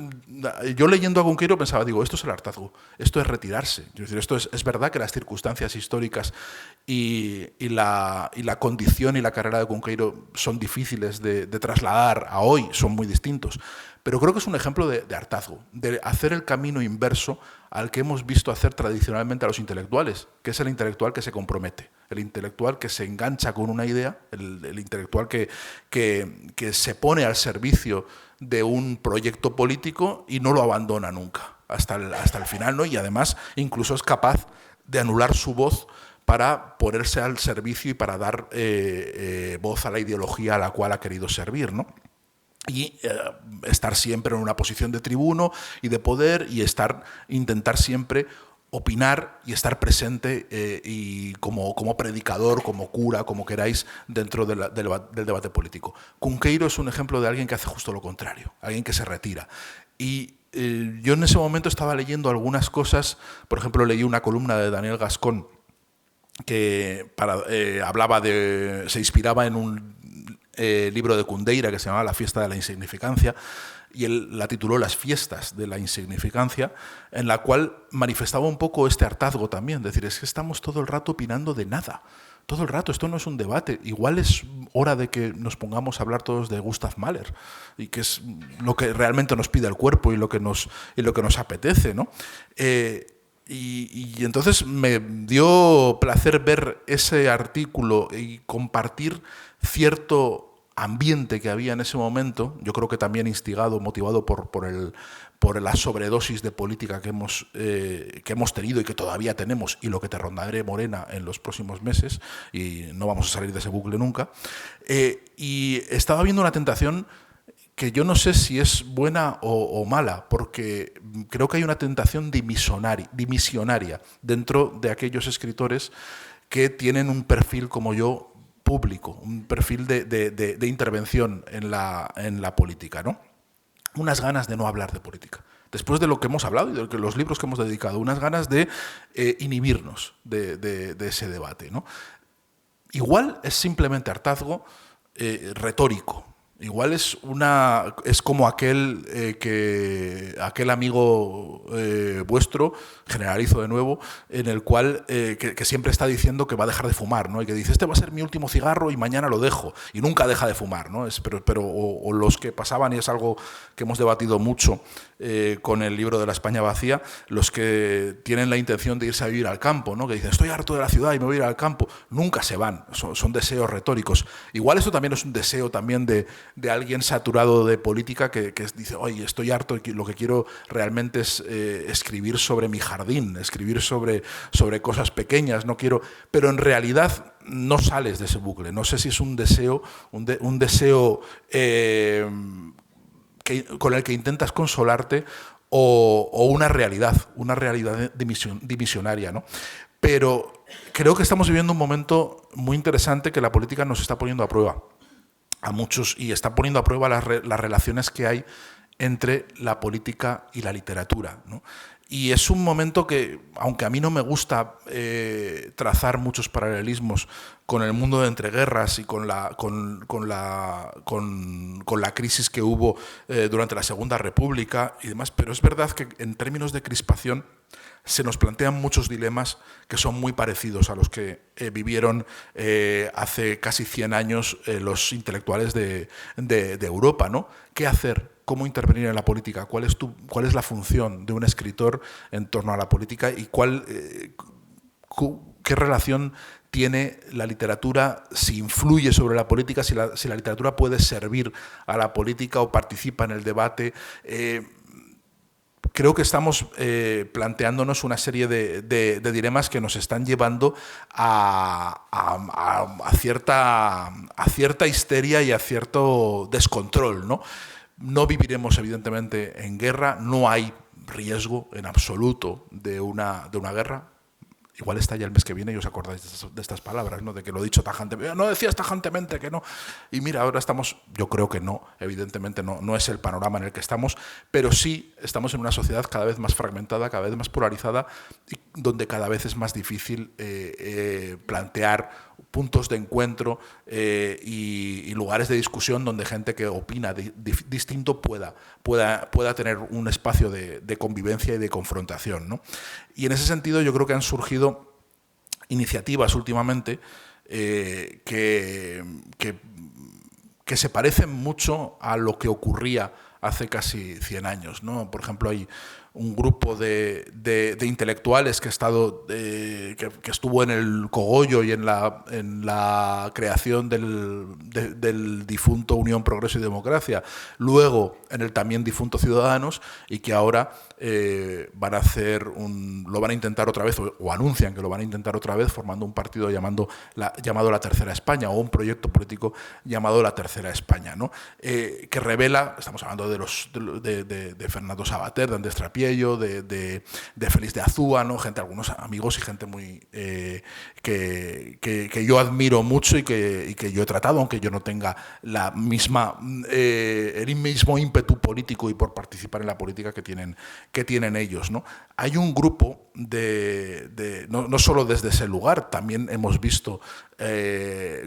yo leyendo a Cunqueiro pensaba, esto es el hartazgo, esto es retirarse. Es decir, es verdad que las circunstancias históricas y la condición y la carrera de Cunqueiro son difíciles de trasladar a hoy, son muy distintos. Pero creo que es un ejemplo de hartazgo, de hacer el camino inverso al que hemos visto hacer tradicionalmente a los intelectuales, que es el intelectual que se compromete, el intelectual que se engancha con una idea, el intelectual que se pone al servicio de un proyecto político y no lo abandona nunca, hasta el final, ¿no? Y además incluso es capaz de anular su voz para ponerse al servicio y para dar voz a la ideología a la cual ha querido servir, ¿no? Y estar siempre en una posición de tribuno y de poder, y intentar siempre opinar y estar presente y como predicador, como cura, como queráis, dentro del debate político. Cunqueiro es un ejemplo de alguien que hace justo lo contrario, alguien que se retira. Y yo en ese momento estaba leyendo algunas cosas. Por ejemplo, leí una columna de Daniel Gascón que se inspiraba en un libro de Cundeira que se llamaba La fiesta de la insignificancia, y él la tituló Las fiestas de la insignificancia, en la cual manifestaba un poco este hartazgo también, decir, es que estamos todo el rato opinando de nada, todo el rato, esto no es un debate, igual es hora de que nos pongamos a hablar todos de Gustav Mahler, y que es lo que realmente nos pide el cuerpo y lo que nos apetece, ¿no? Y entonces me dio placer ver ese artículo y compartir cierto ambiente que había en ese momento, yo creo que también motivado por la sobredosis de política que hemos tenido y que todavía tenemos, y lo que te rondaré Morena en los próximos meses, y no vamos a salir de ese bucle nunca. Y estaba viendo una tentación que yo no sé si es buena o mala, porque creo que hay una tentación dimisionaria dentro de aquellos escritores que tienen un perfil como yo, público, un perfil de intervención en la política, ¿no? Unas ganas de no hablar de política. Después de lo que hemos hablado y de los libros que hemos dedicado, unas ganas de inhibirnos de ese debate, ¿no? Igual es simplemente hartazgo retórico. Igual es como aquel amigo vuestro, generalizo de nuevo, en el cual que siempre está diciendo que va a dejar de fumar, ¿no? Y que dice, este va a ser mi último cigarro y mañana lo dejo. Y nunca deja de fumar, ¿no? O los que pasaban, y es algo que hemos debatido mucho con el libro de La España vacía, los que tienen la intención de irse a vivir al campo, ¿no? Que dicen, estoy harto de la ciudad y me voy a ir al campo. Nunca se van, son deseos retóricos. Igual eso también es un deseo también de alguien saturado de política que dice, oye, estoy harto y lo que quiero realmente es escribir sobre mi jardín, escribir sobre cosas pequeñas, no quiero... Pero en realidad no sales de ese bucle. No sé si es un deseo, un deseo con el que intentas consolarte o una realidad dimisionaria, ¿no? Pero creo que estamos viviendo un momento muy interesante que la política nos está poniendo a prueba a muchos y está poniendo a prueba las relaciones que hay entre la política y la literatura, ¿no? Y es un momento que, aunque a mí no me gusta trazar muchos paralelismos con el mundo de entreguerras y con la crisis que hubo durante la Segunda República y demás, pero es verdad que en términos de crispación se nos plantean muchos dilemas que son muy parecidos a los que vivieron hace casi 100 años los intelectuales de Europa, ¿no? ¿Qué hacer? ¿Cómo intervenir en la política? ¿Cuál es la función de un escritor en torno a la política? ¿Y qué relación tiene la literatura, si influye sobre la política, si la literatura puede servir a la política o participa en el debate? Creo que estamos planteándonos una serie de dilemas que nos están llevando a cierta histeria y a cierto descontrol, ¿no? No viviremos, evidentemente, en guerra, no hay riesgo en absoluto de una guerra. Igual está ya el mes que viene y os acordáis de estas palabras, ¿no? De que lo he dicho tajantemente. No decías tajantemente que no. Y mira, ahora estamos, yo creo que no, evidentemente no es el panorama en el que estamos, pero sí estamos en una sociedad cada vez más fragmentada, cada vez más polarizada, y donde cada vez es más difícil plantear puntos de encuentro y lugares de discusión donde gente que opina distinto pueda tener un espacio de convivencia y de confrontación, ¿no? Y en ese sentido yo creo que han surgido iniciativas últimamente que se parecen mucho a lo que ocurría hace casi 100 años, ¿no? Por ejemplo, hay un grupo de intelectuales que estuvo en el cogollo y en la creación del difunto Unión, Progreso y Democracia, luego en el también difunto Ciudadanos, y que ahora van a lo van a intentar otra vez, o anuncian que lo van a intentar otra vez, formando un partido llamado la Tercera España, o un proyecto político llamado la Tercera España, ¿no? Que revela, estamos hablando de Fernando Savater, de Andrés Trapiello, de Félix de Azúa, ¿no? Algunos amigos y gente muy que yo admiro mucho y que yo he tratado, aunque yo no tenga el mismo ímpetu político y por participar en la política que tienen ellos, ¿no? Hay un grupo no solo desde ese lugar, también hemos visto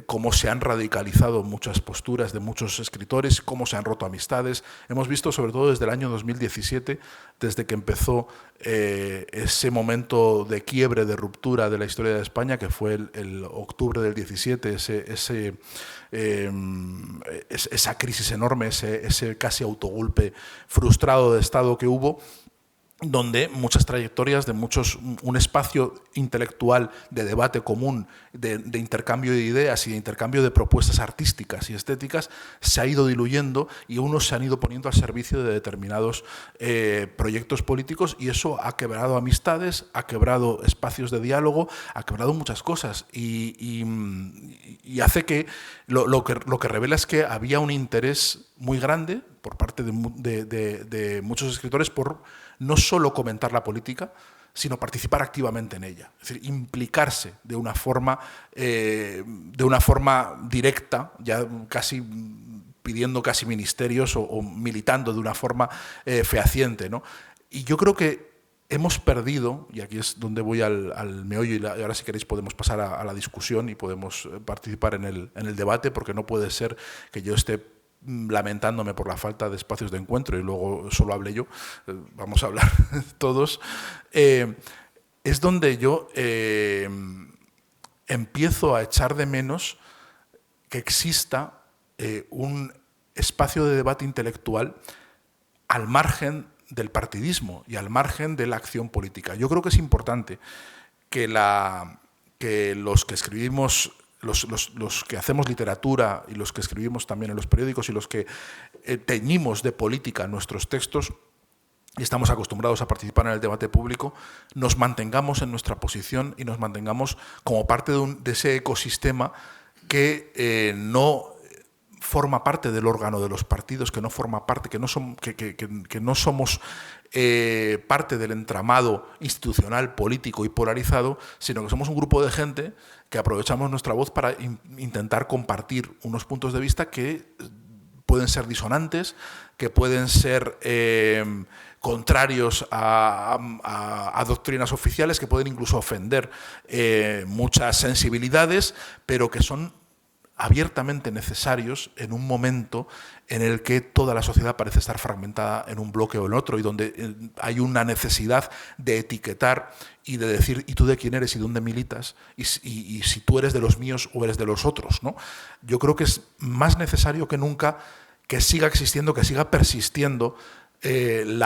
cómo se han radicalizado muchas posturas de muchos escritores, cómo se han roto amistades. Hemos visto, sobre todo desde el año 2017, desde que empezó ese momento de quiebre, de ruptura de la historia de España, que fue el octubre del 17, esa crisis enorme, ese casi autogolpe frustrado de Estado que hubo, donde muchas trayectorias un espacio intelectual de debate común, de intercambio de ideas y de intercambio de propuestas artísticas y estéticas se ha ido diluyendo, y unos se han ido poniendo al servicio de determinados proyectos políticos, y eso ha quebrado amistades, ha quebrado espacios de diálogo, ha quebrado muchas cosas, y hace que lo que revela es que había un interés muy grande por parte de muchos escritores por no solo comentar la política, sino participar activamente en ella, es decir, implicarse de una forma directa, ya casi pidiendo casi ministerios o militando de una forma fehaciente, ¿no? Y yo creo que hemos perdido, y aquí es donde voy al meollo, y ahora si queréis podemos pasar a la discusión y podemos participar en el debate, porque no puede ser que yo esté lamentándome por la falta de espacios de encuentro, y luego solo hablé yo, vamos a hablar todos, es donde yo empiezo a echar de menos que exista un espacio de debate intelectual al margen del partidismo y al margen de la acción política. Yo creo que es importante que los que escribimos, los que hacemos literatura y los que escribimos también en los periódicos y los que teñimos de política nuestros textos y estamos acostumbrados a participar en el debate público, nos mantengamos en nuestra posición y nos mantengamos como parte de ese ecosistema que no forma parte del órgano de los partidos, que no forma parte, que no somos parte del entramado institucional, político y polarizado, sino que somos un grupo de gente que aprovechamos nuestra voz para intentar compartir unos puntos de vista que pueden ser disonantes, que pueden ser contrarios a doctrinas oficiales, que pueden incluso ofender muchas sensibilidades, pero que son abiertamente necesarios en un momento en el que toda la sociedad parece estar fragmentada en un bloque o en otro y donde hay una necesidad de etiquetar y de decir ¿y tú de quién eres y dónde militas? Y si tú eres de los míos o eres de los otros, ¿no? Yo creo que es más necesario que nunca que siga existiendo, que siga persistiendo el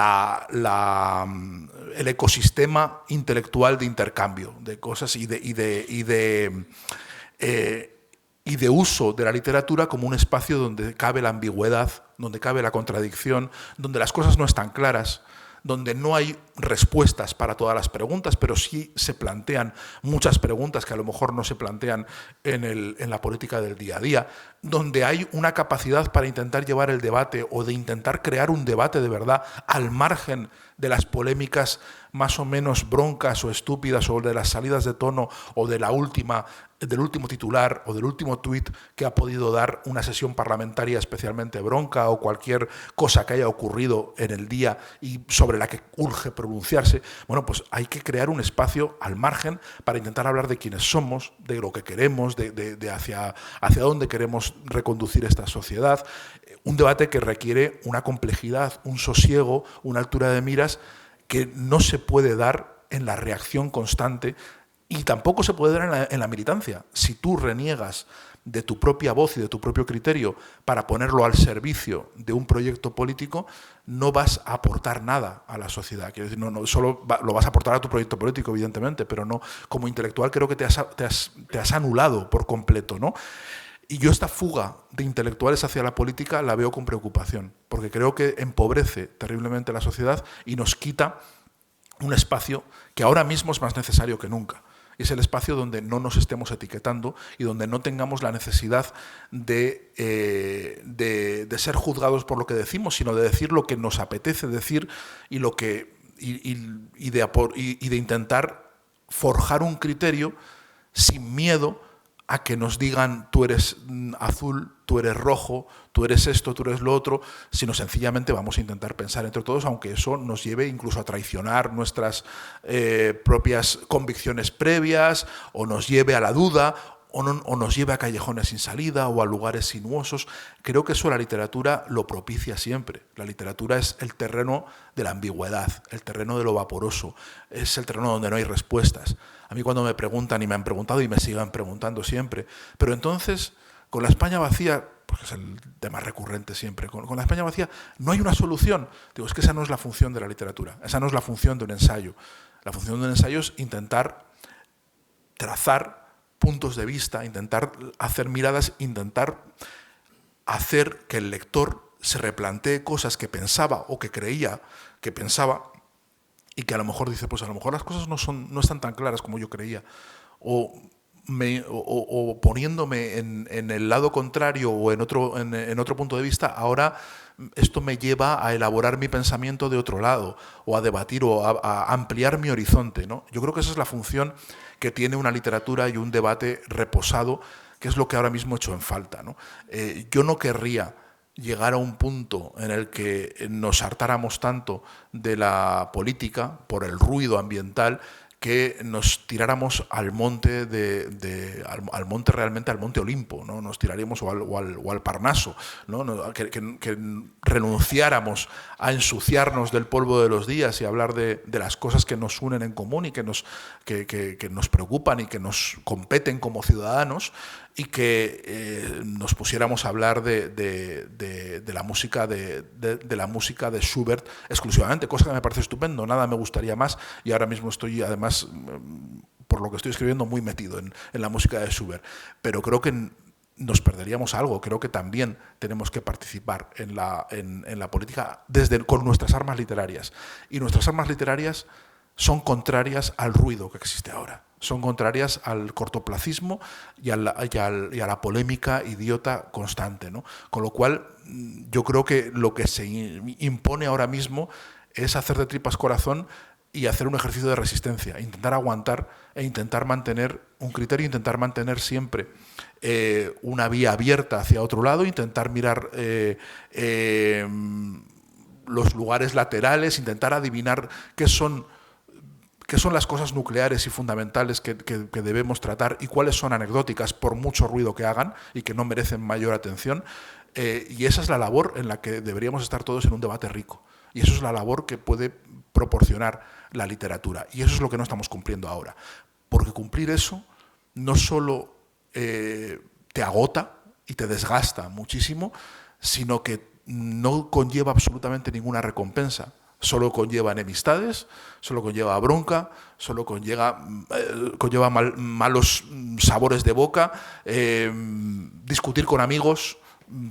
ecosistema intelectual de intercambio de cosas y de uso de la literatura como un espacio donde cabe la ambigüedad, donde cabe la contradicción, donde las cosas no están claras, donde no hay respuestas para todas las preguntas, pero sí se plantean muchas preguntas que a lo mejor no se plantean en la política del día a día, donde hay una capacidad para intentar llevar el debate o de intentar crear un debate de verdad al margen de las polémicas más o menos broncas o estúpidas o de las salidas de tono o del último titular o del último tuit que ha podido dar una sesión parlamentaria especialmente bronca o cualquier cosa que haya ocurrido en el día y sobre la que urge pronunciarse. Bueno, pues hay que crear un espacio al margen para intentar hablar de quiénes somos, de lo que queremos, de hacia dónde queremos reconducir esta sociedad. Un debate que requiere una complejidad, un sosiego, una altura de miras que no se puede dar en la reacción constante y tampoco se puede dar en la militancia. Si tú reniegas de tu propia voz y de tu propio criterio para ponerlo al servicio de un proyecto político, no vas a aportar nada a la sociedad. Quiero decir, no solo lo vas a aportar a tu proyecto político, evidentemente, pero no, como intelectual creo que te has anulado por completo, ¿no? Y yo esta fuga de intelectuales hacia la política la veo con preocupación, porque creo que empobrece terriblemente la sociedad y nos quita un espacio que ahora mismo es más necesario que nunca. Es el espacio donde no nos estemos etiquetando y donde no tengamos la necesidad de ser juzgados por lo que decimos, sino de decir lo que nos apetece decir y de intentar forjar un criterio sin miedo a que nos digan tú eres azul, tú eres rojo, tú eres esto, tú eres lo otro, sino sencillamente vamos a intentar pensar entre todos, aunque eso nos lleve incluso a traicionar nuestras propias convicciones previas, o nos lleve a la duda, o nos lleve a callejones sin salida o a lugares sinuosos. Creo que eso la literatura lo propicia siempre. La literatura es el terreno de la ambigüedad, el terreno de lo vaporoso, es el terreno donde no hay respuestas. A mí cuando me preguntan, y me han preguntado y me sigan preguntando siempre, pero entonces, con la España vacía, porque es el tema recurrente siempre, con la España vacía, ¿no hay una solución? Digo, es que esa no es la función de la literatura, esa no es la función de un ensayo. La función de un ensayo es intentar trazar puntos de vista, intentar hacer miradas, intentar hacer que el lector se replantee cosas que pensaba o que creía que pensaba y que a lo mejor dice, pues a lo mejor las cosas no están tan claras como yo creía, o poniéndome en el lado contrario o en otro punto de vista, ahora esto me lleva a elaborar mi pensamiento de otro lado, o a debatir o a ampliar mi horizonte, ¿no? Yo creo que esa es la función que tiene una literatura y un debate reposado, que es lo que ahora mismo echo en falta, ¿no? Yo no querría llegar a un punto en el que nos hartáramos tanto de la política por el ruido ambiental que nos tiráramos al monte, al monte realmente, al monte Olimpo, ¿no? Nos tiraríamos o al Parnaso, ¿no? Que renunciáramos a ensuciarnos del polvo de los días y hablar de las cosas que nos unen en común y que nos preocupan y que nos competen como ciudadanos, y que nos pusiéramos a hablar de la música de la música de Schubert exclusivamente, cosa que me parece estupendo, nada me gustaría más, y ahora mismo estoy además, por lo que estoy escribiendo, muy metido en la música de Schubert, pero creo que nos perderíamos algo. Creo que también tenemos que participar en la política con nuestras armas literarias, y nuestras armas literarias son contrarias al ruido que existe ahora. Son contrarias al cortoplacismo y a la polémica idiota constante, ¿no? Con lo cual, yo creo que lo que se impone ahora mismo es hacer de tripas corazón y hacer un ejercicio de resistencia, intentar aguantar e intentar mantener un criterio, intentar mantener siempre una vía abierta hacia otro lado, intentar mirar los lugares laterales, intentar adivinar qué son las cosas nucleares y fundamentales que debemos tratar y cuáles son anecdóticas por mucho ruido que hagan y que no merecen mayor atención. Y esa es la labor en la que deberíamos estar todos en un debate rico. Y eso es la labor que puede proporcionar la literatura. Y eso es lo que no estamos cumpliendo ahora. Porque cumplir eso no solo te agota y te desgasta muchísimo, sino que no conlleva absolutamente ninguna recompensa. Solo conlleva enemistades, solo conlleva bronca, solo conlleva malos sabores de boca, discutir con amigos,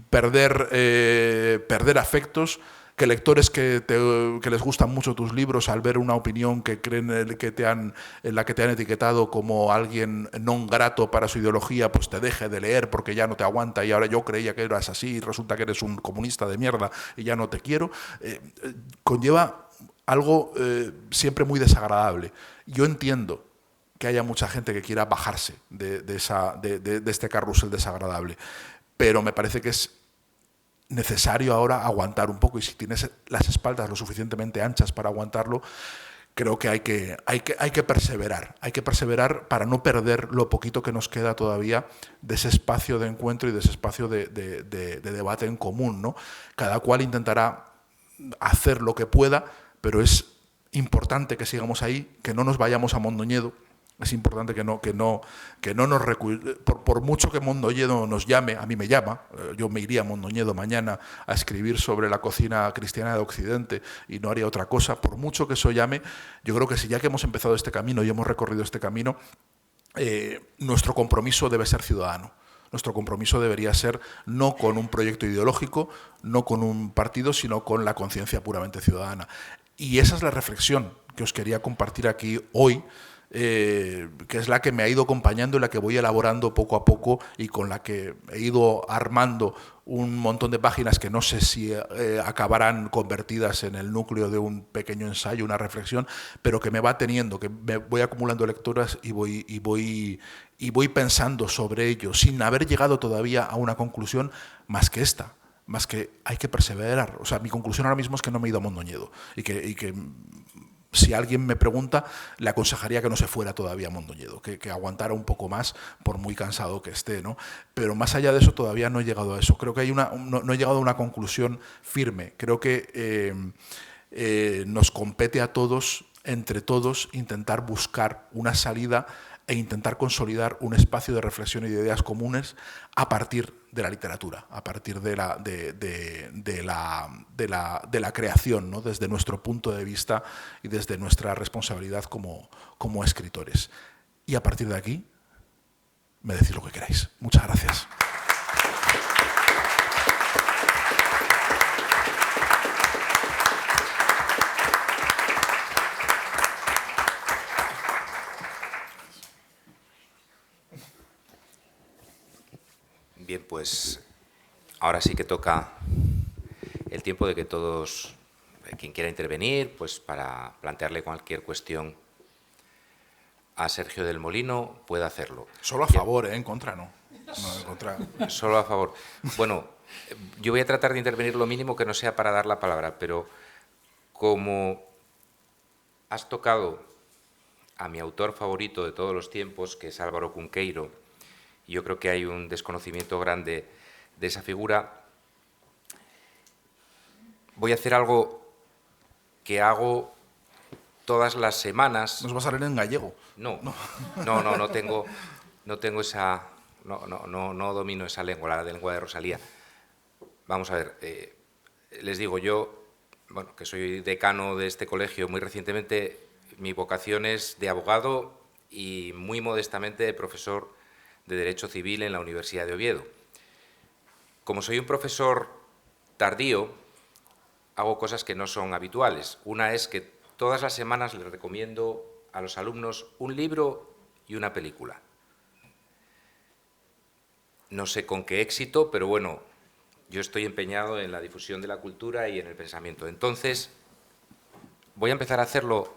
perder afectos, que lectores que les gustan mucho tus libros, al ver una opinión que creen en la que te han etiquetado como alguien non grato para su ideología, pues te deje de leer porque ya no te aguanta, y ahora yo creía que eras así y resulta que eres un comunista de mierda y ya no te quiero. Conlleva algo siempre muy desagradable. Yo entiendo que haya mucha gente que quiera bajarse de este carrusel desagradable, pero me parece que es necesario ahora aguantar un poco, y si tienes las espaldas lo suficientemente anchas para aguantarlo, creo que hay que perseverar para no perder lo poquito que nos queda todavía de ese espacio de encuentro y de ese espacio de debate en común, ¿no? Cada cual intentará hacer lo que pueda, pero es importante que sigamos ahí, que no nos vayamos a Mondoñedo. Es importante que no nos por mucho que Mondoñedo nos llame, a mí me llama, yo me iría a Mondoñedo mañana a escribir sobre la cocina cristiana de Occidente y no haría otra cosa, por mucho que eso llame. Yo creo que si ya que hemos empezado este camino y hemos recorrido este camino, nuestro compromiso debe ser ciudadano. Nuestro compromiso debería ser no con un proyecto ideológico, no con un partido, sino con la conciencia puramente ciudadana. Y esa es la reflexión que os quería compartir aquí hoy, que es la que me ha ido acompañando y la que voy elaborando poco a poco, y con la que he ido armando un montón de páginas que no sé si acabarán convertidas en el núcleo de un pequeño ensayo, una reflexión, pero que me va teniendo, que me voy acumulando lecturas y voy pensando sobre ello, sin haber llegado todavía a una conclusión más que esta, más que hay que perseverar. O sea, mi conclusión ahora mismo es que no me he ido a Mondoñedo, y que si alguien me pregunta, le aconsejaría que no se fuera todavía a Mondoñedo, que aguantara un poco más, por muy cansado que esté, ¿no? Pero más allá de eso, todavía no he llegado a eso. Creo que no he llegado a una conclusión firme. Creo que nos compete a todos, entre todos, intentar buscar una salida e intentar consolidar un espacio de reflexión y de ideas comunes a partir de la literatura, a partir de la creación, ¿no? Desde nuestro punto de vista y desde nuestra responsabilidad como escritores. Y a partir de aquí, me decís lo que queráis. Muchas gracias. Bien, pues ahora sí que toca el tiempo de que todos, quien quiera intervenir, pues para plantearle cualquier cuestión a Sergio del Molino, pueda hacerlo. Solo a favor, en contra no. No, en contra. Solo a favor. Bueno, yo voy a tratar de intervenir lo mínimo que no sea para dar la palabra, pero como has tocado a mi autor favorito de todos los tiempos, que es Álvaro Cunqueiro. Yo creo que hay un desconocimiento grande de esa figura. Voy a hacer algo que hago todas las semanas. Nos va a salir en gallego. No tengo esa, no domino esa lengua, la lengua de Rosalía. Vamos a ver, les digo, yo, bueno, que soy decano de este colegio muy recientemente, mi vocación es de abogado y muy modestamente de profesor de Derecho Civil en la Universidad de Oviedo. Como soy un profesor tardío, hago cosas que no son habituales. Una es que todas las semanas les recomiendo a los alumnos un libro y una película. No sé con qué éxito, pero bueno, yo estoy empeñado en la difusión de la cultura y en el pensamiento. Entonces, voy a empezar a hacerlo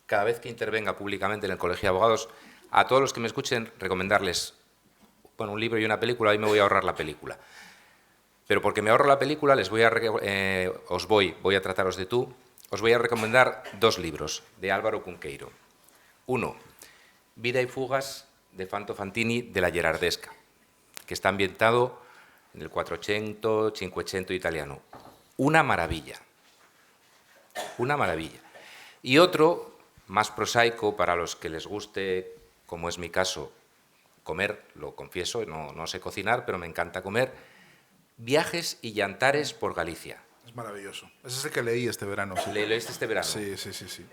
cada vez que intervenga públicamente en el Colegio de Abogados. A todos los que me escuchen, recomendarles un libro y una película. Hoy me voy a ahorrar la película. Pero porque me ahorro la película, voy a trataros de tú. Os voy a recomendar 2 libros de Álvaro Cunqueiro. Uno, Vida y fugas de Fanto Fantini de la Gerardesca, que está ambientado en el 400, 500 italiano. Una maravilla. Una maravilla. Y otro, más prosaico, para los que les guste, como es mi caso, comer, lo confieso, no sé cocinar, pero me encanta comer, Viajes y llantares por Galicia. Es maravilloso. Ese es el que leí este verano. Sí. ¿Le leíste este verano? Sí.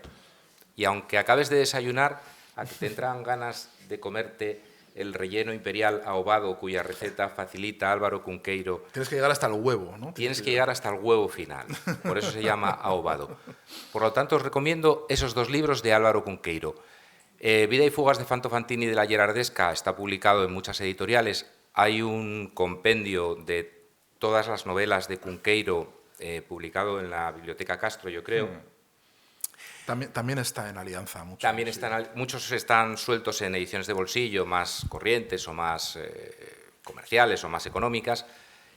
Y aunque acabes de desayunar, a que te entran ganas de comerte el relleno imperial ahobado, cuya receta facilita Álvaro Cunqueiro. Tienes que llegar hasta el huevo, ¿no? Tienes que llegar hasta el huevo final. Por eso se llama ahobado. Por lo tanto, os recomiendo esos 2 libros de Álvaro Cunqueiro. Vida y fugas de Fanto Fantini de la Gerardesca está publicado en muchas editoriales. Hay un compendio de todas las novelas de Cunqueiro publicado en la Biblioteca Castro, yo creo. También está en Alianza. Muchos están sueltos en ediciones de bolsillo, más corrientes o más comerciales o más económicas.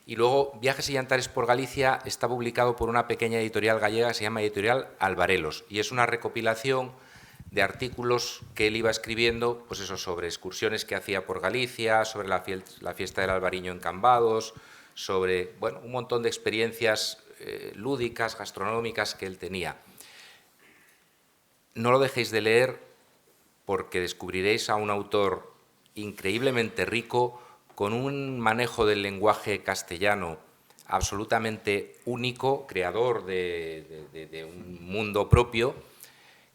Y luego Viajes y llantares por Galicia está publicado por una pequeña editorial gallega que se llama Editorial Albarelos. Y es una recopilación de artículos que él iba escribiendo, pues eso, sobre excursiones que hacía por Galicia, sobre la fiesta del Albariño en Cambados, sobre un montón de experiencias lúdicas, gastronómicas que él tenía. No lo dejéis de leer porque descubriréis a un autor increíblemente rico, con un manejo del lenguaje castellano absolutamente único, creador de un mundo propio,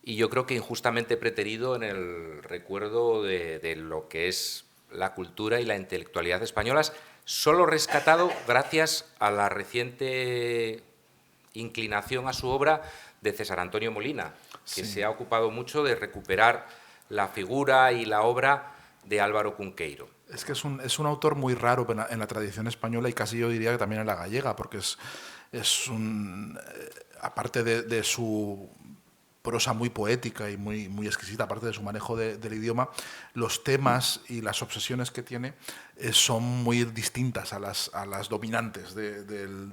y yo creo que injustamente preterido en el recuerdo de lo que es la cultura y la intelectualidad españolas, solo rescatado gracias a la reciente inclinación a su obra de César Antonio Molina, que se ha ocupado mucho de recuperar la figura y la obra de Álvaro Cunqueiro. Es que es un autor muy raro en la tradición española y casi yo diría que también en la gallega, porque aparte de su prosa muy poética y muy exquisita, aparte de su manejo del idioma, los temas y las obsesiones que tiene son muy distintas a las dominantes.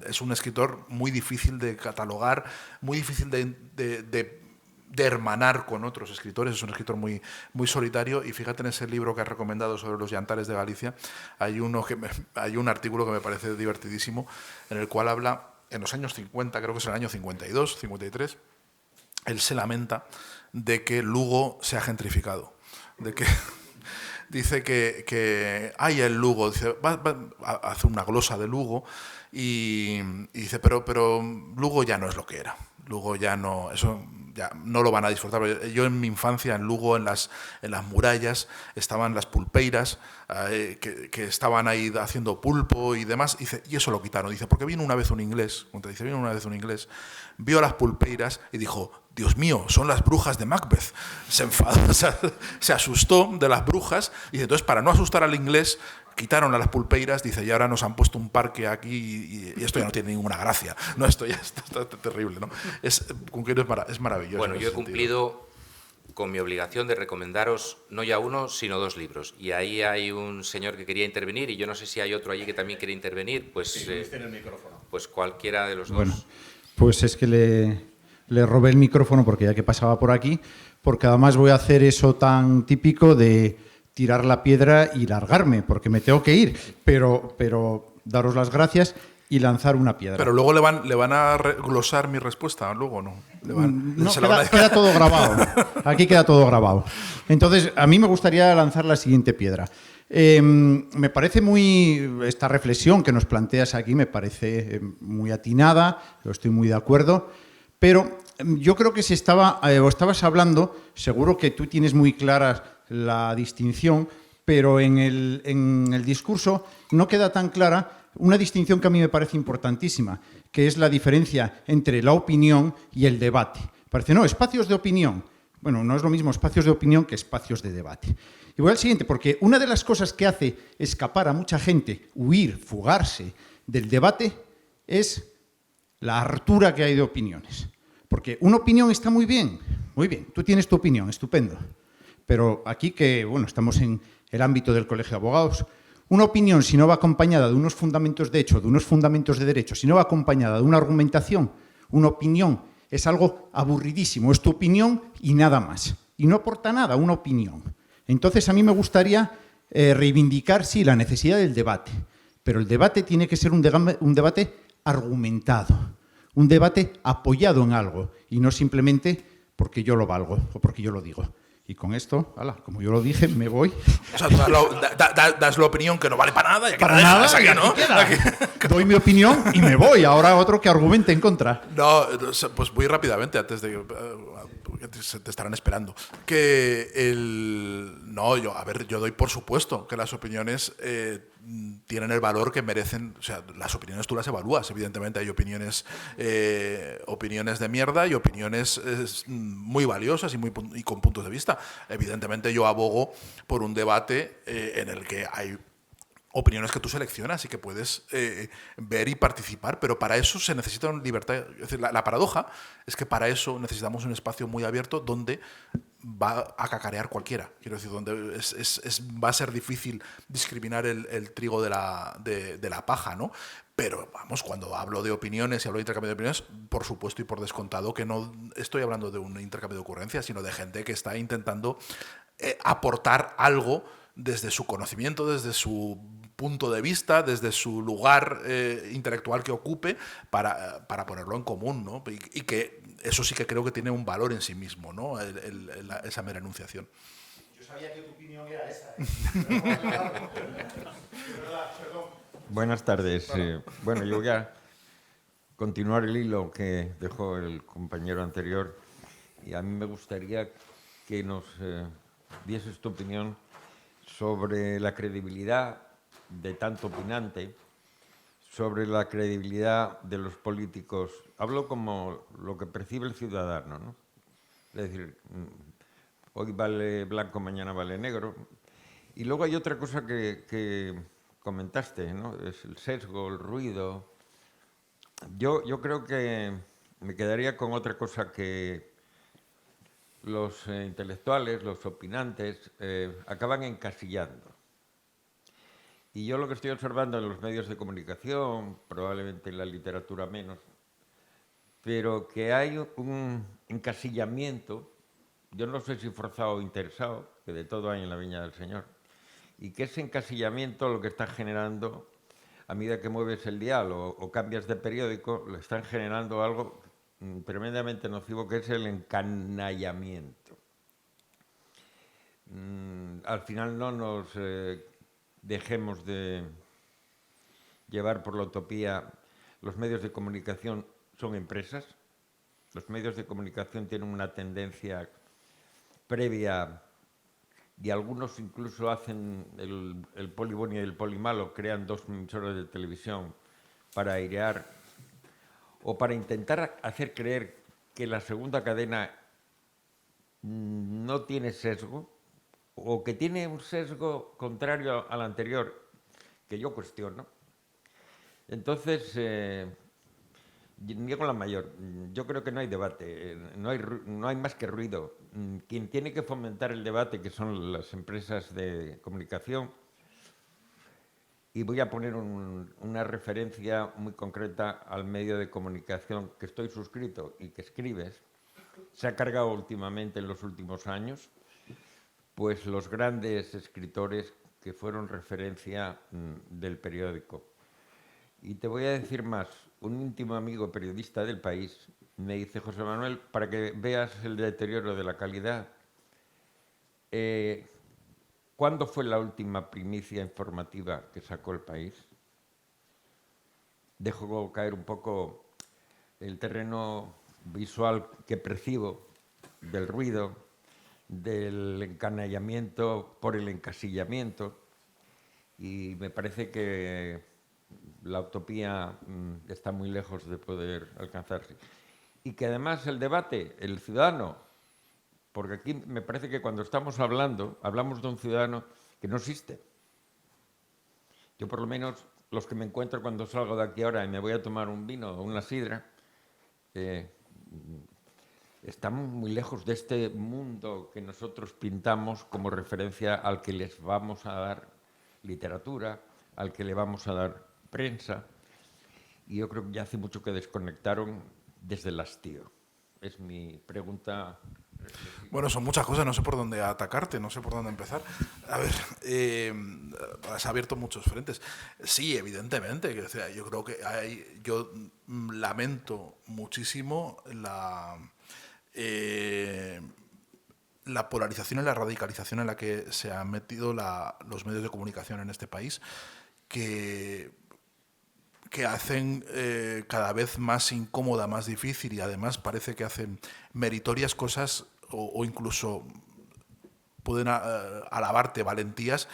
Es un escritor muy difícil de catalogar, muy difícil de hermanar con otros escritores. Es un escritor muy solitario, y fíjate, en ese libro que has recomendado sobre los llantares de Galicia, hay un artículo que me parece divertidísimo, en el cual habla, en los años 50, creo que es el año 52, 53, él se lamenta de que Lugo se ha gentrificado, de que dice que hay el Lugo, dice, hace una glosa de Lugo y dice, pero Lugo ya no es lo que era. Lugo ya no, eso ya no lo van a disfrutar. Yo en mi infancia en Lugo, en las murallas, estaban las pulpeiras que estaban ahí haciendo pulpo y demás, y eso lo quitaron. Dice, porque vino una vez un inglés, vio las pulpeiras y dijo, Dios mío, son las brujas de Macbeth. Se enfadó, se asustó de las brujas, y dice, entonces, para no asustar al inglés, quitaron a las pulpeiras, dice, y ahora nos han puesto un parque aquí y esto ya no tiene ninguna gracia. No, esto ya está terrible, ¿no? Cunqueiro es maravilloso. Bueno, yo he cumplido con mi obligación de recomendaros no ya uno, sino 2 libros. Y ahí hay un señor que quería intervenir, y yo no sé si hay otro allí que también quiere intervenir, pues, sí, en el micrófono. Pues cualquiera de los bueno, dos. Pues es que le robé el micrófono porque ya que pasaba por aquí, porque además voy a hacer eso tan típico de tirar la piedra y largarme, porque me tengo que ir, pero daros las gracias y lanzar una piedra. Pero luego le van a glosar mi respuesta, luego no. No, queda todo grabado. Aquí queda todo grabado. Entonces, a mí me gustaría lanzar la siguiente piedra. Me parece esta reflexión que nos planteas aquí me parece muy atinada, yo estoy muy de acuerdo, pero yo creo que estabas hablando, seguro que tú tienes muy clara la distinción, pero en el discurso no queda tan clara una distinción que a mí me parece importantísima, que es la diferencia entre la opinión y el debate. Parece, no, espacios de opinión. Bueno, no es lo mismo espacios de opinión que espacios de debate. Y voy al siguiente, porque una de las cosas que hace escapar a mucha gente, huir, fugarse del debate, es la hartura que hay de opiniones. Porque una opinión está muy bien, tú tienes tu opinión, estupendo. Pero aquí que, bueno, estamos en el ámbito del Colegio de Abogados, una opinión, si no va acompañada de unos fundamentos de hecho, de unos fundamentos de derecho, si no va acompañada de una argumentación, una opinión es algo aburridísimo, es tu opinión y nada más. Y no aporta nada, una opinión. Entonces, a mí me gustaría reivindicar, sí, la necesidad del debate, pero el debate tiene que ser un debate argumentado, un debate apoyado en algo y no simplemente porque yo lo valgo o porque yo lo digo. Y con esto, como yo lo dije, me voy. O sea, tú das la opinión que no vale para nada. Para nada, aquí, ¿no? Doy mi opinión y me voy. Ahora otro que argumente en contra. No, pues muy rápidamente, antes de que te estarán esperando. Yo doy por supuesto que las opiniones tienen el valor que merecen. O sea, las opiniones tú las evalúas. Evidentemente hay opiniones de mierda y opiniones muy valiosas y con puntos de vista. Evidentemente yo abogo por un debate en el que hay opiniones que tú seleccionas y que puedes ver y participar, pero para eso se necesita una libertad. Es decir, la paradoja es que para eso necesitamos un espacio muy abierto donde va a cacarear cualquiera. Quiero decir, donde va a ser difícil discriminar el trigo de la paja, ¿no? Pero, vamos, cuando hablo de opiniones y hablo de intercambio de opiniones, por supuesto y por descontado que no estoy hablando de un intercambio de ocurrencias, sino de gente que está intentando aportar algo desde su conocimiento, desde su punto de vista, desde su lugar intelectual que ocupe, para ponerlo en común, ¿no? Y que eso sí que creo que tiene un valor en sí mismo, ¿no? Esa mera enunciación. Yo sabía que tu opinión era esa. Buenas tardes. Bueno, yo voy a continuar el hilo que dejó el compañero anterior y a mí me gustaría que nos dieses tu opinión sobre la credibilidad de tanto opinante, sobre la credibilidad de los políticos. Hablo como lo que percibe el ciudadano, ¿no? Es decir, hoy vale blanco, mañana vale negro. Y luego hay otra cosa que comentaste, ¿no? Es el sesgo, el ruido. Yo creo que me quedaría con otra cosa que los intelectuales, los opinantes, acaban encasillando. Y yo lo que estoy observando en los medios de comunicación, probablemente en la literatura menos, pero que hay un encasillamiento, yo no sé si forzado o interesado, que de todo hay en la viña del Señor, y que ese encasillamiento lo que está generando, a medida que mueves el dial o cambias de periódico, lo están generando algo tremendamente nocivo, que es el encanallamiento. Al final no nos dejemos de llevar por la utopía. Los medios de comunicación son empresas. Los medios de comunicación tienen una tendencia previa y algunos incluso hacen el poli bueno y el poli malo, crean dos emisoras de televisión para airear o para intentar hacer creer que la segunda cadena no tiene sesgo o que tiene un sesgo contrario al anterior, que yo cuestiono. Entonces, niego la mayor. Yo creo que no hay debate, no hay más que ruido. Quien tiene que fomentar el debate, que son las empresas de comunicación, Y voy a poner una referencia muy concreta al medio de comunicación que estoy suscrito y que escribes. Se ha cargado últimamente, en los últimos años, pues los grandes escritores que fueron referencia del periódico. Y te voy a decir más. Un íntimo amigo periodista del País me dice: José Manuel, para que veas el deterioro de la calidad, ¿cuándo fue la última primicia informativa que sacó El País? Dejo caer un poco el terreno visual que percibo del ruido, del encanallamiento por el encasillamiento, y me parece que la utopía está muy lejos de poder alcanzarse. Y que además el debate, el ciudadano, porque aquí me parece que cuando estamos hablando, hablamos de un ciudadano que no existe. Yo por lo menos, los que me encuentro cuando salgo de aquí ahora y me voy a tomar un vino o una sidra, estamos muy lejos de este mundo que nosotros pintamos como referencia al que les vamos a dar literatura, al que le vamos a dar prensa. Y yo creo que ya hace mucho que desconectaron desde el hastío. Es mi pregunta. Bueno, son muchas cosas, no sé por dónde atacarte, no sé por dónde empezar. A ver, has abierto muchos frentes. Sí, evidentemente, o sea, yo creo que yo lamento muchísimo la polarización y la radicalización en la que se han metido los medios de comunicación en este país, que hacen cada vez más incómoda, más difícil, y además parece que hacen meritorias cosas o incluso pueden alabarte valentías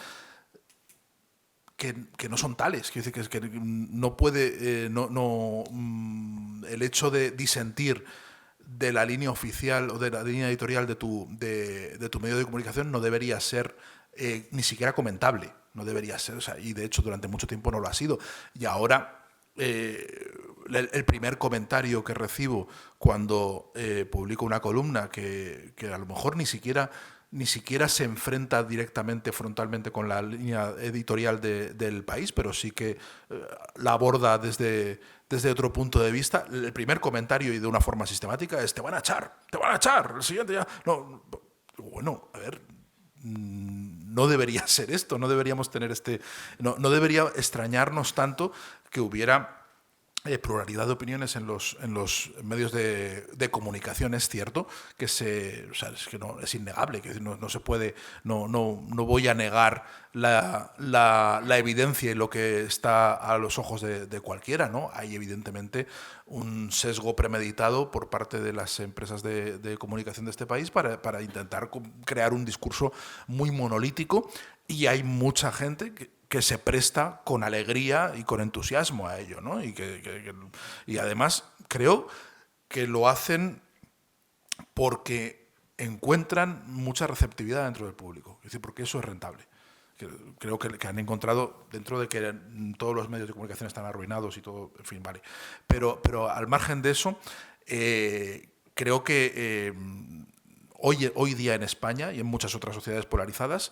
que no son tales. Quiero decir que no puede, el hecho de disentir de la línea oficial o de la línea editorial de tu medio de comunicación no debería ser ni siquiera comentable, no debería ser, o sea, y de hecho durante mucho tiempo no lo ha sido. Y ahora el primer comentario que recibo cuando publico una columna que a lo mejor ni siquiera se enfrenta directamente, frontalmente con la línea editorial del País, pero sí que la aborda desde otro punto de vista, el primer comentario y de una forma sistemática es: te van a echar, el siguiente ya. No, bueno, a ver, no debería ser esto, no deberíamos tener no debería extrañarnos tanto que hubiera pluralidad de opiniones en los medios de comunicación. Es cierto que es que no, es innegable, que no se puede, no voy a negar la evidencia y lo que está a los ojos de cualquiera, ¿no? Hay evidentemente un sesgo premeditado por parte de las empresas de comunicación de este país para intentar crear un discurso muy monolítico, y hay mucha gente que se presta con alegría y con entusiasmo a ello, ¿no? Y además creo que lo hacen porque encuentran mucha receptividad dentro del público, es decir, porque eso es rentable. Creo que han encontrado, dentro de que todos los medios de comunicación están arruinados y todo, en fin, vale. Pero al margen de eso, creo que hoy día en España y en muchas otras sociedades polarizadas,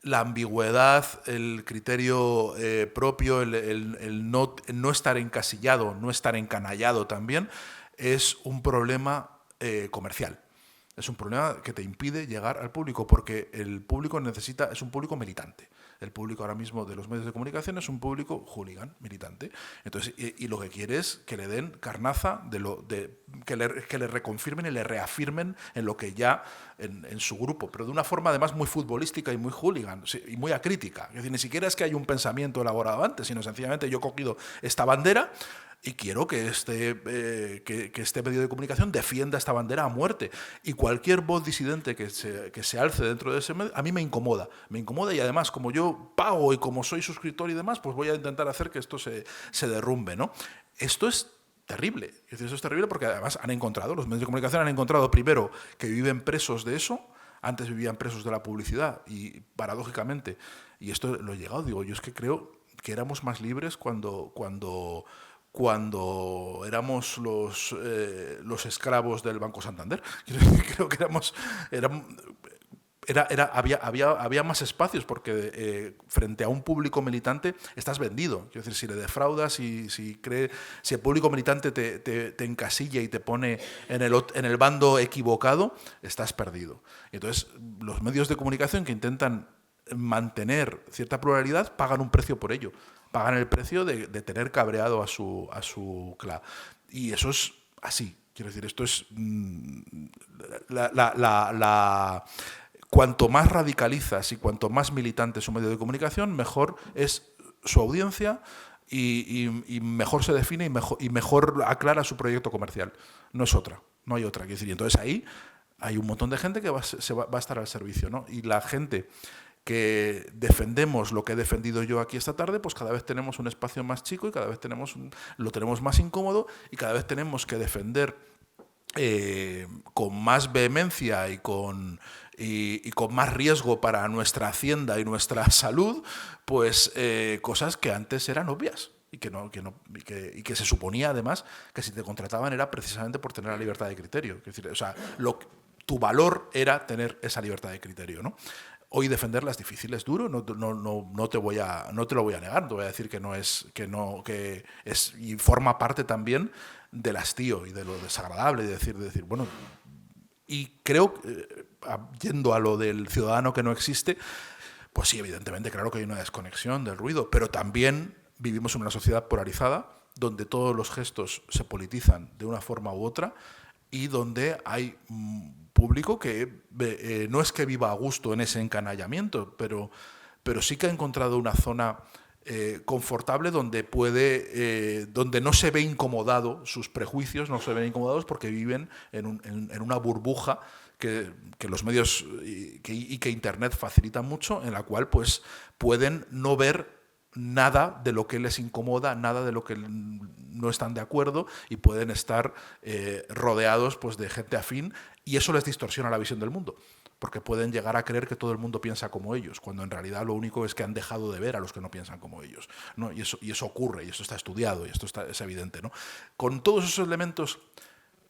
la ambigüedad, el criterio propio, el no estar encasillado, no estar encanallado también, es un problema comercial. Es un problema que te impide llegar al público, porque el público es un público militante. El público ahora mismo de los medios de comunicación es un público hooligan, militante. Entonces, y lo que quiere es que le den carnaza, que le reconfirmen y le reafirmen en lo que ya en su grupo, pero de una forma además muy futbolística y muy hooligan y muy acrítica. Es decir, ni siquiera es que haya un pensamiento elaborado antes, sino sencillamente yo he cogido esta bandera y quiero que este medio de comunicación defienda esta bandera a muerte. Y cualquier voz disidente que se alce dentro de ese medio, a mí me incomoda. Me incomoda, y además, como yo pago y como soy suscriptor y demás, pues voy a intentar hacer que esto se derrumbe, ¿no? Esto es terrible. Eso es terrible porque además los medios de comunicación han encontrado primero que viven presos de eso. Antes vivían presos de la publicidad y, paradójicamente, y esto lo he llegado, digo, yo es que creo que éramos más libres cuando éramos los esclavos del Banco Santander. Creo que había más espacios porque frente a un público militante estás vendido. Es decir, si le defraudas y si el público militante te encasilla y te pone en el bando equivocado, estás perdido. Entonces, los medios de comunicación que intentan mantener cierta pluralidad pagan un precio por ello. Pagan el precio de tener cabreado a su clan. Y eso es así. Quiero decir, esto es cuanto más radicalizas y cuanto más militante es un medio de comunicación, mejor es su audiencia y mejor se define y mejor aclara su proyecto comercial. No es otra, no hay otra. Quiero decir, y entonces ahí hay un montón de gente que va a estar al servicio, ¿no? Y la gente que defendemos lo que he defendido yo aquí esta tarde, pues cada vez tenemos un espacio más chico y cada vez lo tenemos más incómodo y cada vez tenemos que defender con más vehemencia y con más riesgo para nuestra hacienda y nuestra salud, pues cosas que antes eran obvias y que se suponía además que si te contrataban era precisamente por tener la libertad de criterio. Es decir, o sea, tu valor era tener esa libertad de criterio, ¿no? Hoy defenderla es difícil, es duro, no te lo voy a negar, te voy a decir que es y forma parte también del hastío y de lo desagradable, de decir, bueno, y creo, yendo a lo del ciudadano que no existe, pues sí, evidentemente, claro que hay una desconexión del ruido, pero también vivimos en una sociedad polarizada donde todos los gestos se politizan de una forma u otra y donde hay público que no es que viva a gusto en ese encanallamiento, pero sí que ha encontrado una zona confortable donde donde no se ve incomodado, sus prejuicios no se ven incomodados porque viven en una burbuja que los medios y que Internet facilita mucho, en la cual pues pueden no ver nada de lo que les incomoda, nada de lo que no están de acuerdo y pueden estar rodeados pues, de gente afín y eso les distorsiona la visión del mundo, porque pueden llegar a creer que todo el mundo piensa como ellos, cuando en realidad lo único es que han dejado de ver a los que no piensan como ellos, ¿no? Y eso ocurre, y esto está estudiado, y esto es evidente, ¿no? Con todos esos elementos,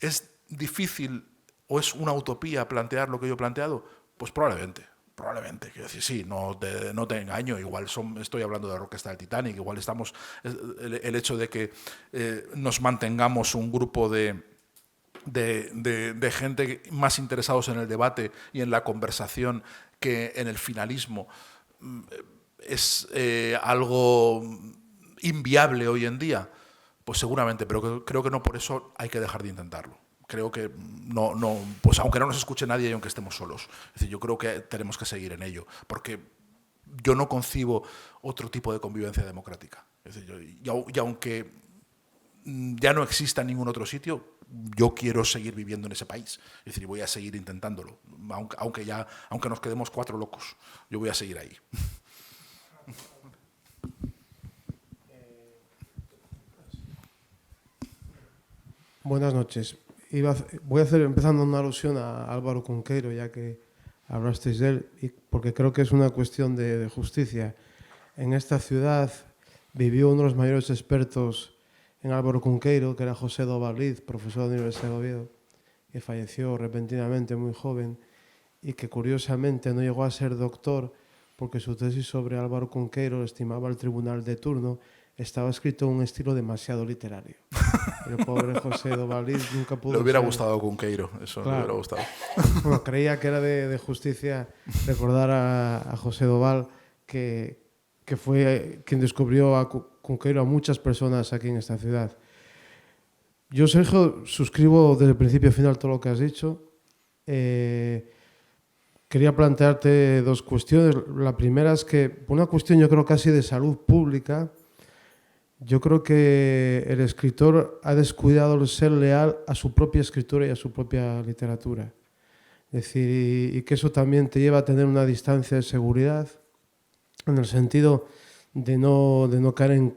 ¿es difícil o es una utopía plantear lo que yo he planteado? Pues probablemente, quiero decir, sí, no te engaño, igual estoy hablando de la orquesta del Titanic, igual estamos, el hecho de que nos mantengamos un grupo de gente más interesados en el debate y en la conversación que en el finalismo es algo inviable hoy en día, pues seguramente, pero creo que no por eso hay que dejar de intentarlo. Creo que pues aunque no nos escuche nadie y aunque estemos solos. Es decir, yo creo que tenemos que seguir en ello, porque yo no concibo otro tipo de convivencia democrática. Es decir, y aunque ya no exista en ningún otro sitio, yo quiero seguir viviendo en ese país. Es decir, voy a seguir intentándolo, aunque nos quedemos 4 locos, yo voy a seguir ahí. Buenas noches. Voy a hacer empezando una alusión a Álvaro Cunqueiro, ya que hablasteis de él, porque creo que es una cuestión de justicia. En esta ciudad vivió uno de los mayores expertos en Álvaro Cunqueiro, que era José Dovaliz, profesor de la Universidad de Oviedo, que falleció repentinamente muy joven y que curiosamente no llegó a ser doctor porque su tesis sobre Álvaro Cunqueiro, estimaba el tribunal de turno, estaba escrito en un estilo demasiado literario. El pobre José Dovaliz nunca pudo... Le hubiera gustado Cunqueiro, eso, claro. Le hubiera gustado. Bueno, creía que era de justicia recordar a José Doval, que fue quien descubrió a Cunqueiro a muchas personas aquí en esta ciudad. Yo, Sergio, suscribo desde el principio a final todo lo que has dicho. Quería plantearte 2 cuestiones. La primera es que, por una cuestión yo creo casi de salud pública, yo creo que el escritor ha descuidado el ser leal a su propia escritura y a su propia literatura. Es decir, y que eso también te lleva a tener una distancia de seguridad, en el sentido de no caer en,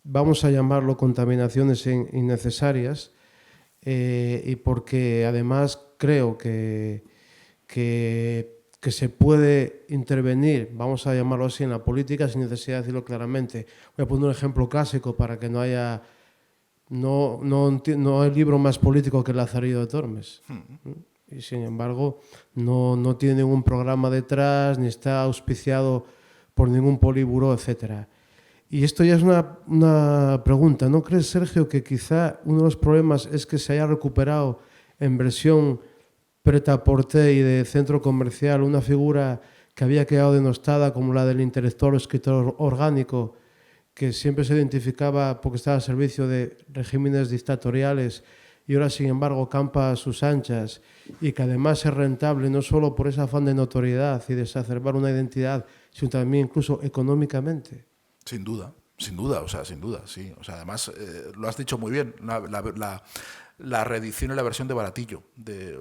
vamos a llamarlo, contaminaciones innecesarias, y porque además creo que se puede intervenir, vamos a llamarlo así, en la política sin necesidad de decirlo claramente. Voy a poner un ejemplo clásico para que no haya... No hay libro más político que El Lazarillo de Tormes. y sin embargo no tiene ningún programa detrás, ni está auspiciado por ningún políbulo, etcétera. Y esto ya es una pregunta. ¿No crees, Sergio, que quizá uno de los problemas es que se haya recuperado en versión prêt-à-porter y de centro comercial una figura que había quedado denostada como la del intelectual o escritor orgánico, que siempre se identificaba porque estaba al servicio de regímenes dictatoriales y ahora, sin embargo, campa a sus anchas, y que además es rentable no solo por ese afán de notoriedad y de exacerbar una identidad, sino también incluso económicamente? Sin duda, o sea, sin duda, sí. O sea, además, lo has dicho muy bien, la reedición y la versión de baratillo.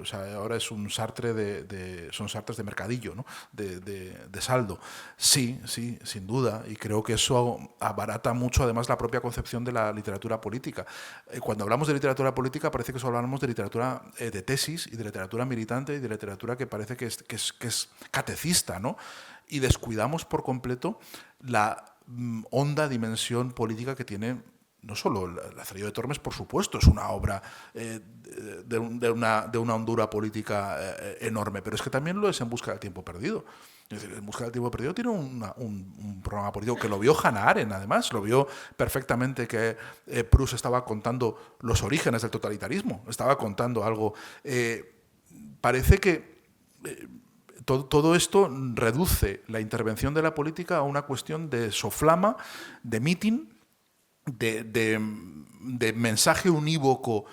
O sea, ahora es un Sartre son Sartres de mercadillo, ¿no? de saldo. Sí, sin duda. Y creo que eso abarata mucho, además, la propia concepción de la literatura política. Cuando hablamos de literatura política, parece que solo hablamos de literatura de tesis y de literatura militante y de literatura que parece que es catecista, ¿no? Y descuidamos por completo la honda dimensión política que tiene no solo el Lazarillo de Tormes, por supuesto, es una obra de una hondura política enorme, pero es que también lo es En busca del tiempo perdido. Es decir, En busca del tiempo perdido tiene un programa político que lo vio Hannah Arendt, además, lo vio perfectamente, que Proust estaba contando los orígenes del totalitarismo, estaba contando algo. Parece que todo esto reduce la intervención de la política a una cuestión de soflama, de mitin, de mensaje unívoco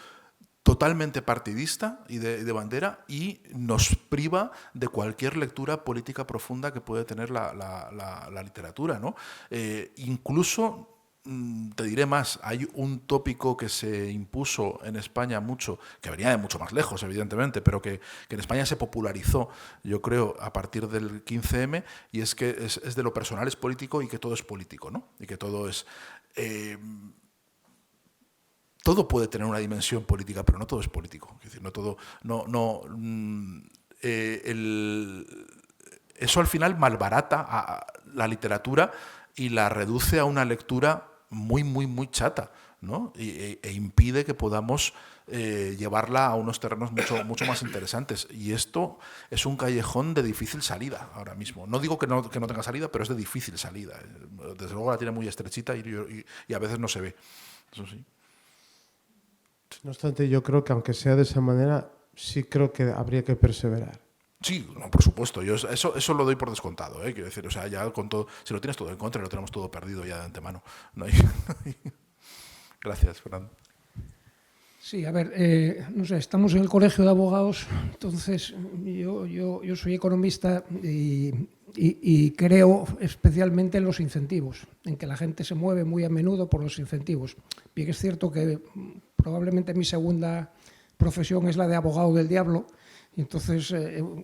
totalmente partidista y de bandera, y nos priva de cualquier lectura política profunda que puede tener la literatura, ¿no? Incluso, te diré más, hay un tópico que se impuso en España mucho, que venía de mucho más lejos, evidentemente, pero que en España se popularizó, yo creo, a partir del 15M, y es que es de lo personal es político y que todo es político, ¿no? Y que todo es... todo puede tener una dimensión política, pero no todo es político. Es decir, no todo... eso al final malbarata a la literatura y la reduce a una lectura muy, muy, muy chata, ¿no? E impide que podamos llevarla a unos terrenos mucho más interesantes. Y esto es un callejón de difícil salida ahora mismo. No digo que no tenga salida, pero es de difícil salida. Desde luego la tiene muy estrechita y a veces no se ve. Eso sí. No obstante, yo creo que aunque sea de esa manera, sí creo que habría que perseverar. Sí, no, por supuesto. Yo eso lo doy por descontado, quiero decir, o sea, ya con todo, si lo tienes todo en contra, lo tenemos todo perdido ya de antemano. No hay... Gracias, Fernando. Sí, a ver, no sé, estamos en el Colegio de Abogados, entonces yo soy economista y creo especialmente en los incentivos, en que la gente se mueve muy a menudo por los incentivos. Bien, es cierto que probablemente mi segunda profesión es la de abogado del diablo, y entonces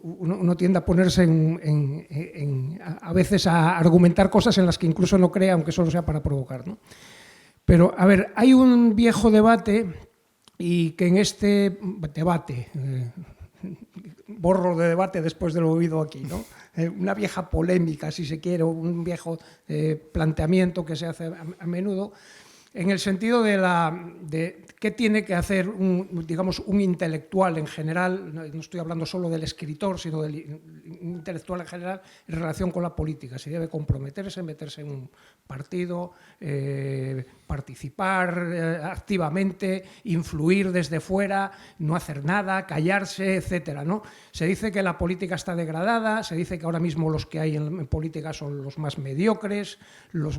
uno tiende a ponerse a veces a argumentar cosas en las que incluso no cree, aunque solo sea para provocar, ¿no? Pero, a ver, hay un viejo debate, y que en este debate, borro de debate después de lo oído aquí, ¿no? Una vieja polémica, si se quiere, un viejo planteamiento que se hace a menudo, en el sentido de qué tiene que hacer un intelectual en general, no estoy hablando solo del escritor, sino del intelectual en general, en relación con la política. Si debe comprometerse, meterse en un partido, participar activamente, influir desde fuera, no hacer nada, callarse, etcétera, ¿no? Se dice que la política está degradada, se dice que ahora mismo los que hay en política son los más mediocres, es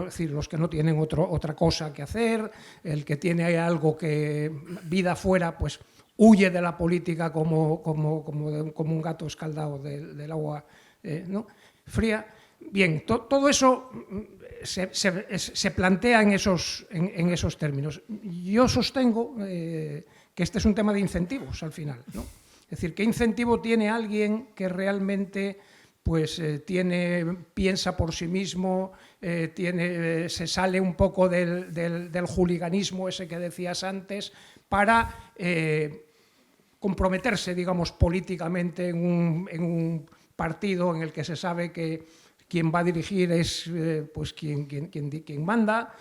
decir, los que no tienen otra cosa que hacer, el que tiene algo que vida fuera, pues huye de la política como un gato escaldado del agua, ¿no? Fría. Bien, todo eso se plantea en esos términos. Yo sostengo que este es un tema de incentivos al final, ¿no? Es decir, ¿qué incentivo tiene alguien que realmente pues piensa por sí mismo, se sale un poco del juliganismo ese que decías antes, para comprometerse, digamos, políticamente en un partido en el que se sabe que quien va a dirigir es pues quien manda,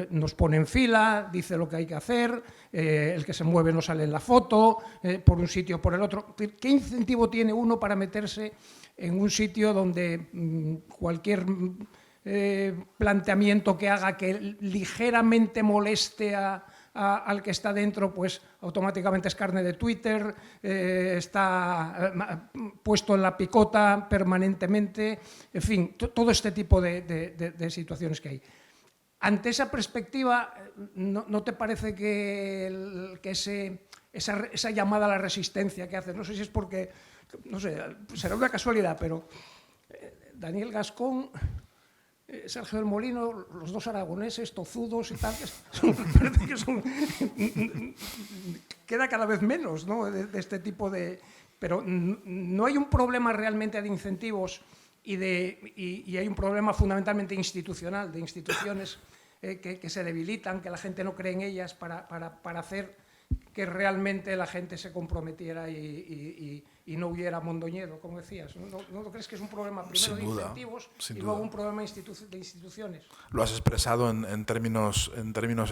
nos pone en fila, dice lo que hay que hacer, el que se mueve no sale en la foto, por un sitio o por el otro. ¿Qué incentivo tiene uno para meterse en un sitio donde cualquier planteamiento que haga que ligeramente moleste al que está dentro, pues automáticamente es carne de Twitter, está puesto en la picota permanentemente, en fin, todo este tipo de situaciones que hay? Ante esa perspectiva, ¿no te parece que esa llamada a la resistencia que haces, no sé si es porque, no sé, será una casualidad, pero Daniel Gascón, Sergio del Molino, los dos aragoneses, tozudos y tal, parece que queda cada vez menos, ¿no?, de este tipo de... Pero no hay un problema realmente de incentivos y hay un problema fundamentalmente institucional, de instituciones que se debilitan, que la gente no cree en ellas para hacer que realmente la gente se comprometiera y no huyera a Mondoñedo, como decías. ¿No crees que es un problema primero de incentivos y luego un problema de instituciones? Lo has expresado en términos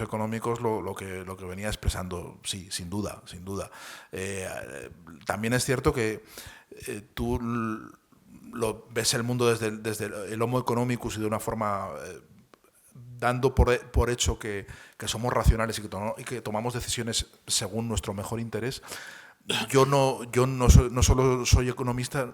económicos, lo que venía expresando, sí, sin duda. También es cierto que tú ves el mundo desde el homo economicus y de una forma... dando por hecho que somos racionales y que tomamos decisiones según nuestro mejor interés. Yo no solo soy economista,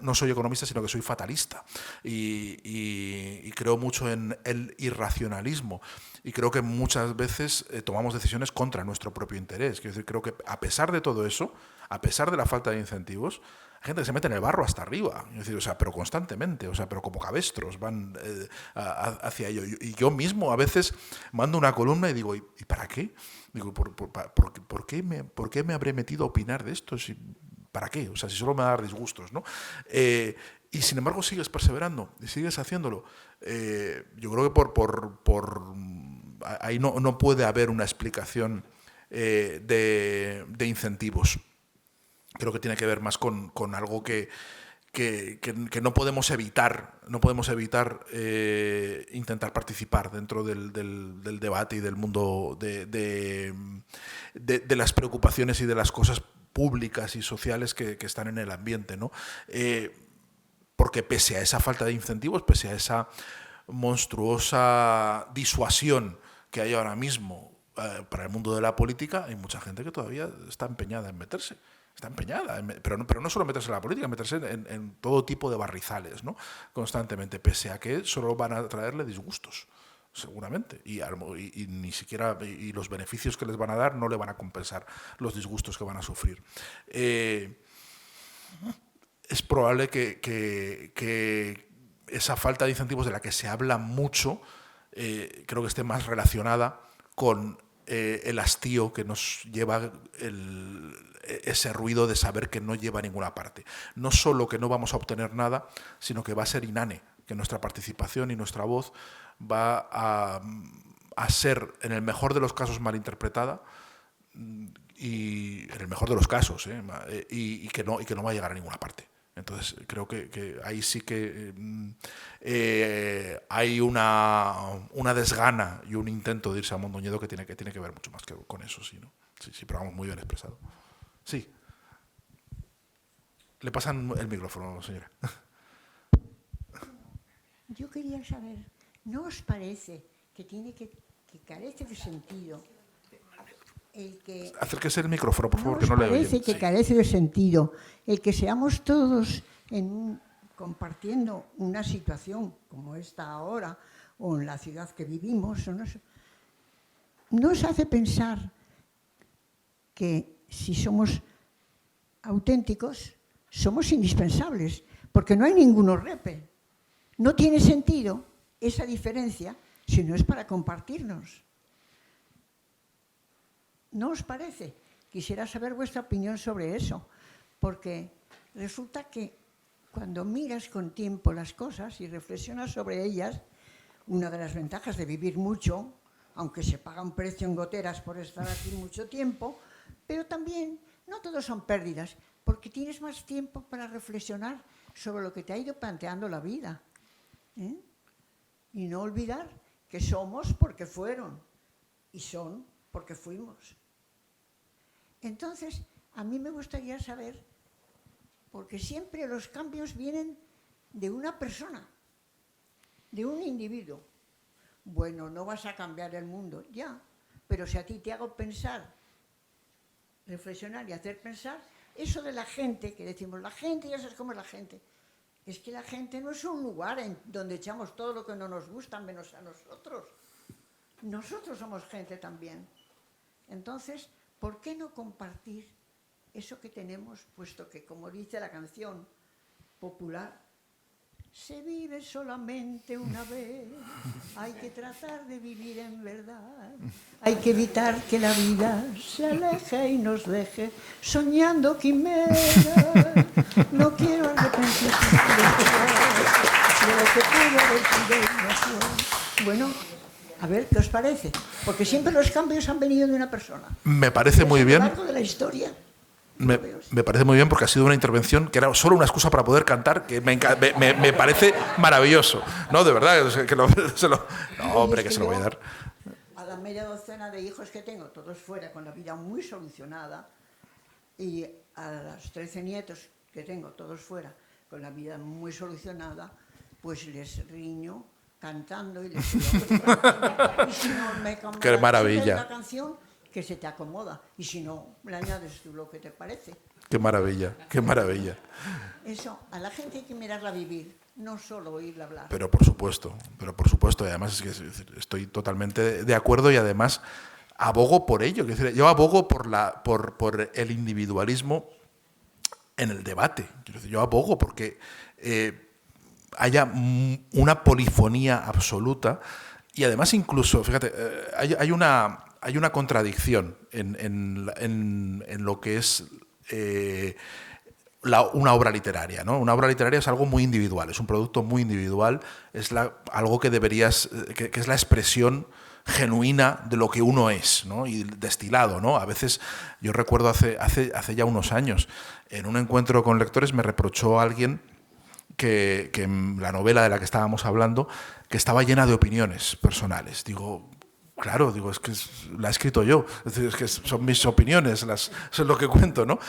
sino que soy fatalista y creo mucho en el irracionalismo y creo que muchas veces tomamos decisiones contra nuestro propio interés. Quiero decir, creo que a pesar de todo eso, a pesar de la falta de incentivos, hay gente que se mete en el barro hasta arriba, es decir, pero constantemente, pero como cabestros van hacia ello. Y yo mismo a veces mando una columna y digo, ¿y para qué? Digo, ¿por qué me habré metido a opinar de esto? ¿Para qué? Si solo me va a dar disgustos, ¿no? Y sin embargo sigues perseverando y sigues haciéndolo. Yo creo que ahí no puede haber una explicación de incentivos. Creo que tiene que ver más con algo que no podemos evitar. No podemos evitar intentar participar dentro del debate y del mundo de las preocupaciones y de las cosas públicas y sociales que están en el ambiente, ¿no? Porque pese a esa falta de incentivos, pese a esa monstruosa disuasión que hay ahora mismo para el mundo de la política, hay mucha gente que todavía está empeñada en meterse. Está empeñada, pero no solo meterse en la política, meterse en todo tipo de barrizales, ¿no? Constantemente, pese a que solo van a traerle disgustos, seguramente, y ni siquiera los beneficios que les van a dar no le van a compensar los disgustos que van a sufrir. Es probable que esa falta de incentivos de la que se habla mucho, creo que esté más relacionada con el hastío que nos lleva ese ruido de saber que no lleva a ninguna parte. No solo que no vamos a obtener nada, sino que va a ser inane, que nuestra participación y nuestra voz va a ser, en el mejor de los casos, malinterpretada, y en el mejor de los casos, y que no va a llegar a ninguna parte. Entonces creo que ahí sí que hay una desgana y un intento de irse a Mondoñedo que tiene que ver mucho más que con eso, sí, ¿no? Sí, pero vamos, muy bien expresado. Sí. Le pasan el micrófono, señora. Yo quería saber, ¿no os parece que carece de sentido el que... Acérquese el micrófono, por favor, que no le le oyen. Parece que carece de sentido el que seamos todos compartiendo una situación como esta ahora, o en la ciudad que vivimos, nos hace pensar que si somos auténticos, somos indispensables, porque no hay ninguno repe. No tiene sentido esa diferencia si no es para compartirnos. ¿No os parece? Quisiera saber vuestra opinión sobre eso, porque resulta que cuando miras con tiempo las cosas y reflexionas sobre ellas, una de las ventajas de vivir mucho, aunque se paga un precio en goteras por estar aquí mucho tiempo, pero también no todos son pérdidas, porque tienes más tiempo para reflexionar sobre lo que te ha ido planteando la vida. y no olvidar que somos porque fueron y son porque fuimos. Entonces, a mí me gustaría saber, porque siempre los cambios vienen de una persona, de un individuo. Bueno, no vas a cambiar el mundo, ya, pero si a ti te hago pensar, reflexionar y hacer pensar, eso de la gente, que decimos la gente, ya sabes cómo es la gente, es que la gente no es un lugar donde echamos todo lo que no nos gusta, menos a nosotros. Nosotros somos gente también. Entonces, ¿por qué no compartir eso que tenemos, puesto que, como dice la canción popular, se vive solamente una vez, hay que tratar de vivir en verdad, hay que evitar que la vida se aleje y nos deje soñando quimeras, no quiero arrepentirme de lo que pudo haber sido nación. Bueno, a ver, ¿qué os parece? Porque siempre los cambios han venido de una persona. Me parece muy bien. A lo largo de la historia. Me parece muy bien porque ha sido una intervención que era solo una excusa para poder cantar, que me parece maravilloso. No, de verdad, no, hombre, que se lo voy a dar. A la media docena de hijos que tengo, todos fuera, con la vida muy solucionada, y a los 13 nietos que tengo, todos fuera, con la vida muy solucionada, pues les riño cantando y les digo, y si no me cambia qué maravilla. la canción, que se te acomoda, y si no, le añades tú lo que te parece. Qué maravilla, qué maravilla. Eso, a la gente hay que mirarla vivir, no solo oírla hablar. Pero por supuesto, y además es que estoy totalmente de acuerdo y además abogo por ello. Es decir, yo abogo por el individualismo en el debate. Yo abogo porque haya una polifonía absoluta y además incluso, fíjate, hay una contradicción en lo que es una obra literaria, ¿no? Una obra literaria es algo muy individual, es un producto muy individual, es algo que que es la expresión genuina de lo que uno es, ¿no? Y destilado, ¿no? A veces, yo recuerdo hace ya unos años, en un encuentro con lectores me reprochó a alguien que la novela de la que estábamos hablando, que estaba llena de opiniones personales. Digo, claro, es que la he escrito yo, es decir, es que son mis opiniones, eso es lo que cuento, ¿no?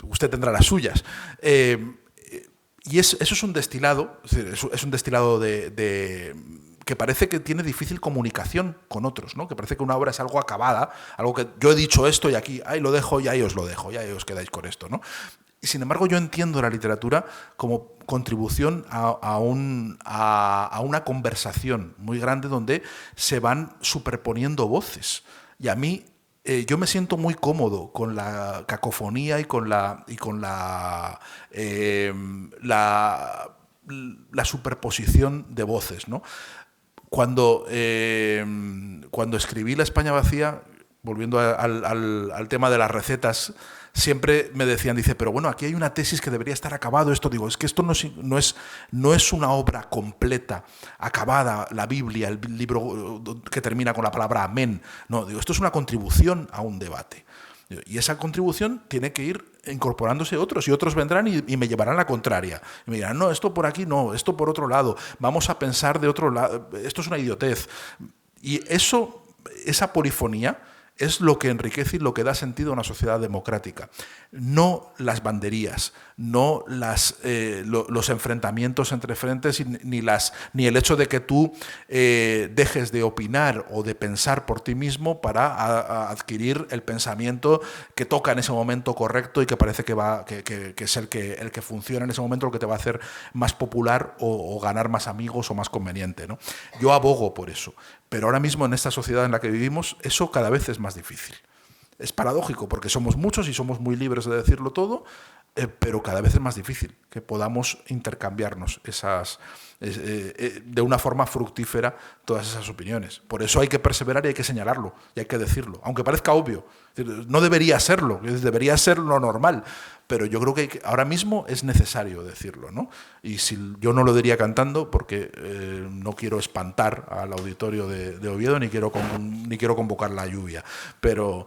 Usted tendrá las suyas. Y eso es un destilado, es un destilado que parece que tiene difícil comunicación con otros, ¿no? Que parece que una obra es algo acabada, algo que yo he dicho esto y aquí, ahí lo dejo y ahí os lo dejo, y ahí os quedáis con esto, ¿no? Y sin embargo, yo entiendo la literatura como contribución a una conversación muy grande donde se van superponiendo voces. Y a mí, yo me siento muy cómodo con la cacofonía y con la superposición de voces, ¿no? Cuando escribí La España vacía, volviendo al tema de las recetas, siempre me decían, pero bueno, aquí hay una tesis que debería estar acabado. Esto digo, es que esto no es una obra completa, acabada, la Biblia, el libro que termina con la palabra amén. No, digo, esto es una contribución a un debate. Y esa contribución tiene que ir incorporándose otros, y otros vendrán y me llevarán la contraria. Y me dirán, no, esto por aquí no, esto por otro lado, vamos a pensar de otro lado, esto es una idiotez. Y esa polifonía es lo que enriquece y lo que da sentido a una sociedad democrática. No las banderías, no los enfrentamientos entre frentes, ni el hecho de que tú dejes de opinar o de pensar por ti mismo para adquirir el pensamiento que toca en ese momento correcto y que parece que es el que funciona en ese momento, lo que te va a hacer más popular o ganar más amigos o más conveniente, ¿no? Yo abogo por eso. Pero ahora mismo en esta sociedad en la que vivimos, eso cada vez es más difícil. Es paradójico porque somos muchos y somos muy libres de decirlo todo, pero cada vez es más difícil que podamos intercambiarnos de una forma fructífera todas esas opiniones. Por eso hay que perseverar y hay que señalarlo y hay que decirlo, aunque parezca obvio. No debería serlo, debería ser lo normal, pero yo creo que ahora mismo es necesario decirlo, ¿no? Y yo no lo diría cantando porque no quiero espantar al auditorio de Oviedo ni quiero convocar la lluvia, pero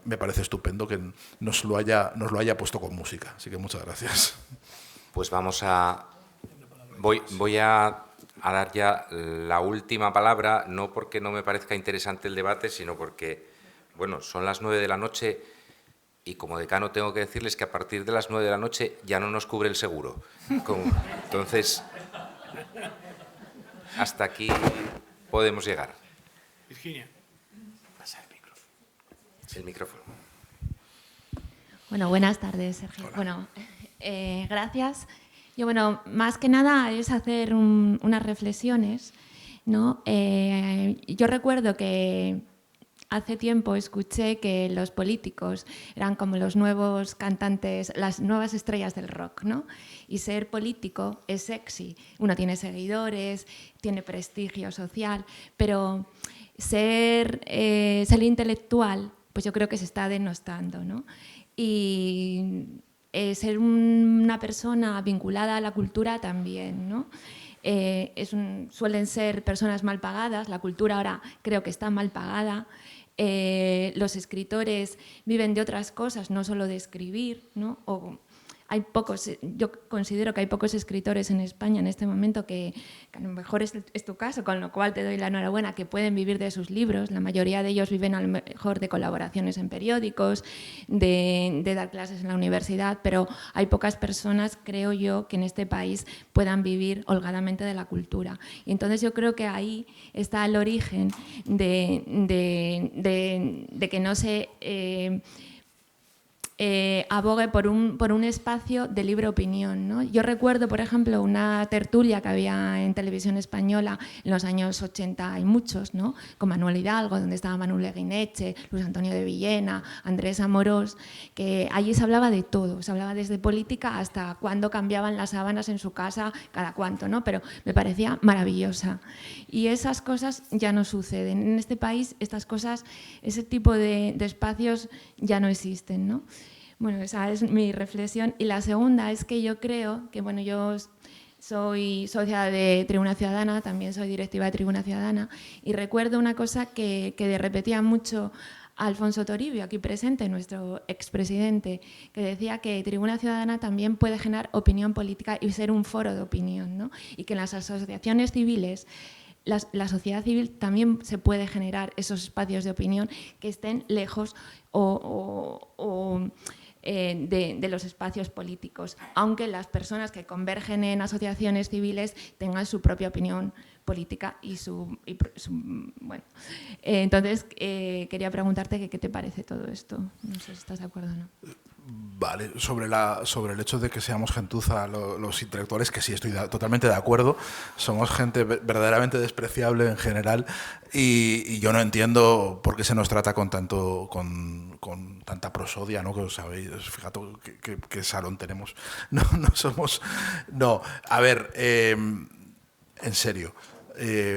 me parece estupendo que nos lo haya puesto con música. Así que muchas gracias. Pues voy a a dar ya la última palabra, no porque no me parezca interesante el debate, sino porque, bueno, son las 9 de la noche y como decano tengo que decirles que a partir de las 9 de la noche ya no nos cubre el seguro. Entonces, hasta aquí podemos llegar. Virginia, pasa el micrófono. Bueno, buenas tardes, Sergio. Hola. Bueno, gracias. Yo, bueno, más que nada es hacer unas reflexiones, ¿no? Yo recuerdo que hace tiempo escuché que los políticos eran como los nuevos cantantes, las nuevas estrellas del rock, ¿no? Y ser político es sexy. Uno tiene seguidores, tiene prestigio social, pero ser intelectual, pues yo creo que se está denostando, ¿no? Y ser una persona vinculada a la cultura también, ¿no? Suelen ser personas mal pagadas, la cultura ahora creo que está mal pagada, los escritores viven de otras cosas, no solo de escribir, ¿no? Hay pocos, yo considero que hay pocos escritores en España en este momento que a lo mejor es tu caso, con lo cual te doy la enhorabuena, que pueden vivir de sus libros. La mayoría de ellos viven a lo mejor de colaboraciones en periódicos, de dar clases en la universidad, pero hay pocas personas, creo yo, que en este país puedan vivir holgadamente de la cultura. Y entonces yo creo que ahí está el origen de que no se abogue por un espacio de libre opinión, ¿no? Yo recuerdo, por ejemplo, una tertulia que había en televisión española en los años 80 y muchos, ¿no? Con Manuel Hidalgo, donde estaba Manuel Leguineche, Luis Antonio de Villena, Andrés Amorós, que allí se hablaba de todo, se hablaba desde política hasta cuándo cambiaban las sábanas en su casa, cada cuánto, ¿no? Pero me parecía maravillosa. Y esas cosas ya no suceden. En este país estas cosas, ese tipo de espacios ya no existen, ¿no? Bueno, esa es mi reflexión. Y la segunda es que yo creo que, bueno, yo soy socia de Tribuna Ciudadana, también soy directiva de Tribuna Ciudadana, y recuerdo una cosa que repetía mucho Alfonso Toribio, aquí presente, nuestro expresidente, que decía que Tribuna Ciudadana también puede generar opinión política y ser un foro de opinión, ¿no? Y que en las asociaciones civiles la sociedad civil también se puede generar esos espacios de opinión que estén lejos de los espacios políticos, aunque las personas que convergen en asociaciones civiles tengan su propia opinión política bueno. Entonces, quería preguntarte qué te parece todo esto. No sé si estás de acuerdo o no. Vale, sobre el hecho de que seamos gentuza los intelectuales, que sí estoy totalmente de acuerdo, somos gente verdaderamente despreciable en general y yo no entiendo por qué se nos trata con tanta prosodia, ¿no? Que os sabéis, fíjate qué salón tenemos. No, a ver, en serio.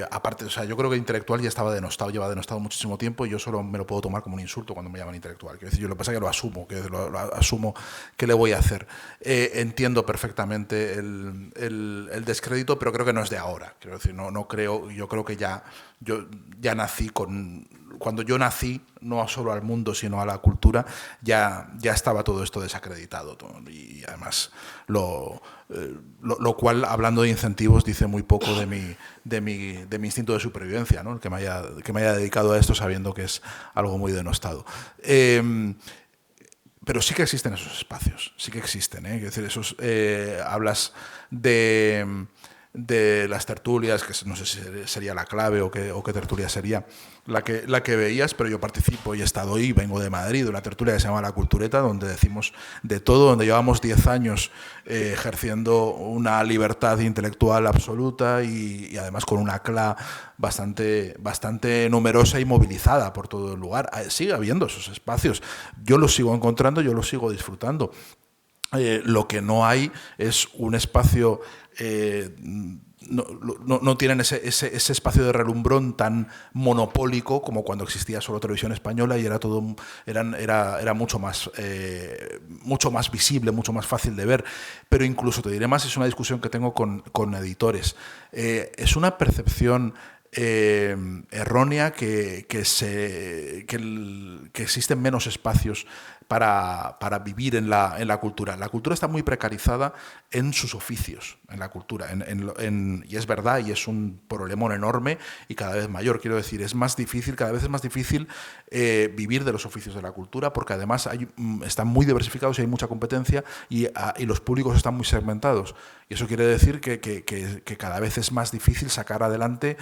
Aparte, o sea, yo creo que intelectual ya estaba denostado, lleva denostado muchísimo tiempo y yo solo me lo puedo tomar como un insulto cuando me llaman intelectual. Quiero decir, yo lo que pasa es que lo asumo, ¿qué le voy a hacer? Entiendo perfectamente el descrédito, pero creo que no es de ahora. Quiero decir, no creo, yo creo que yo ya nací cuando yo nací, no solo al mundo, sino a la cultura, ya estaba todo esto desacreditado. Y además, lo cual, hablando de incentivos, dice muy poco de mi instinto de supervivencia, ¿no? Que me haya dedicado a esto sabiendo que es algo muy denostado. Pero sí que existen esos espacios, sí que existen. Es decir, hablas de las tertulias, que no sé si sería la clave o qué tertulia sería la que veías, pero yo participo y he estado ahí, vengo de Madrid, de una tertulia que se llama La Cultureta, donde decimos de todo, donde llevamos 10 años ejerciendo una libertad intelectual absoluta y además con una CLA bastante numerosa y movilizada por todo el lugar. Sigue habiendo esos espacios, yo los sigo encontrando, yo los sigo disfrutando. Lo que no hay es un espacio, no tienen ese espacio de relumbrón tan monopólico como cuando existía solo Televisión Española y era mucho más visible, mucho más fácil de ver. Pero incluso, te diré más, es una discusión que tengo con editores. Es una percepción errónea que existen menos espacios para vivir en la cultura. La cultura está muy precarizada en sus oficios, en la cultura, y es verdad, y es un problemón enorme y cada vez mayor. Quiero decir, cada vez es más difícil vivir de los oficios de la cultura, porque además están muy diversificados y hay mucha competencia y los públicos están muy segmentados. Y eso quiere decir que cada vez es más difícil sacar adelante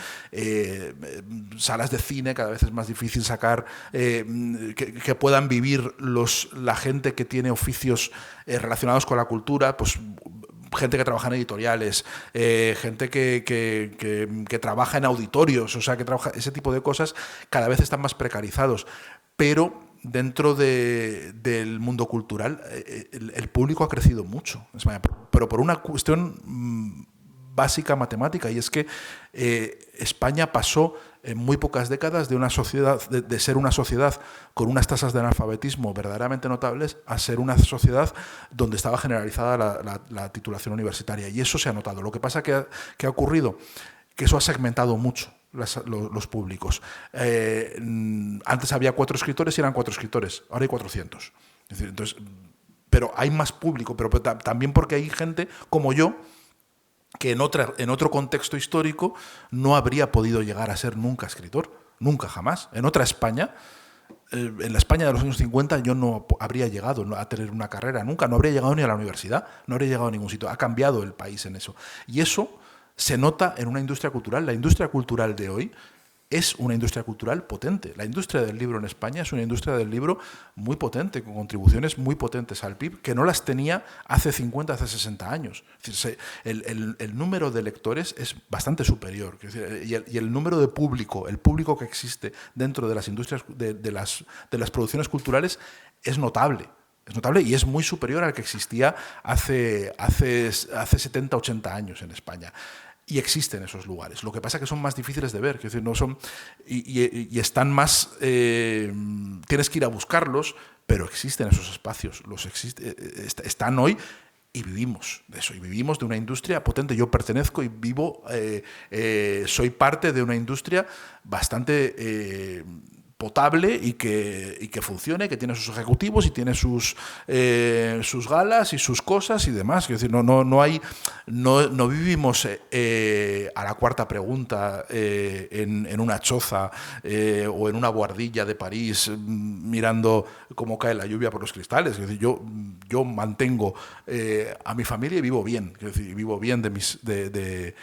salas de cine, cada vez es más difícil sacar que puedan vivir la gente que tiene oficios relacionados con la cultura, pues gente que trabaja en editoriales, gente que trabaja en auditorios, o sea, que trabaja ese tipo de cosas, cada vez están más precarizados. Pero dentro del mundo cultural, el público ha crecido mucho en España, pero por una cuestión básica matemática, y es que España pasó en muy pocas décadas de una sociedad, de ser una sociedad con unas tasas de analfabetismo verdaderamente notables, a ser una sociedad donde estaba generalizada la titulación universitaria, y eso se ha notado. Lo que pasa que ha ocurrido, que eso ha segmentado mucho los públicos. Antes había 4 escritores y eran 4 escritores, ahora hay 400. Es decir, entonces, pero hay más público, pero también porque hay gente como yo que en otro contexto histórico no habría podido llegar a ser nunca escritor, nunca, jamás. En otra España, en la España de los años 50, yo no habría llegado a tener una carrera, nunca, no habría llegado ni a la universidad, no habría llegado a ningún sitio. Ha cambiado el país en eso. Y eso se nota en una industria cultural. La industria cultural de hoy es una industria cultural potente. La industria del libro en España es una industria del libro muy potente, con contribuciones muy potentes al PIB, que no las tenía hace 50, hace 60 años. Es decir, el número de lectores es bastante superior. Es decir, y el número de público, el público que existe dentro de las industrias, de las producciones culturales, es notable. Es notable y es muy superior al que existía hace 70, 80 años en España. Y existen esos lugares. Lo que pasa es que son más difíciles de ver, es decir, no son y están más. Tienes que ir a buscarlos, pero existen esos espacios. Están hoy y vivimos de eso. Y vivimos de una industria potente. Yo pertenezco y vivo. Soy parte de una industria bastante potable y que funcione, que tiene sus ejecutivos y tiene sus galas y sus cosas y demás. Es decir, no vivimos a la cuarta pregunta en una choza o en una buhardilla de París mirando cómo cae la lluvia por los cristales. Es decir, yo mantengo a mi familia y vivo bien. Es decir, vivo bien de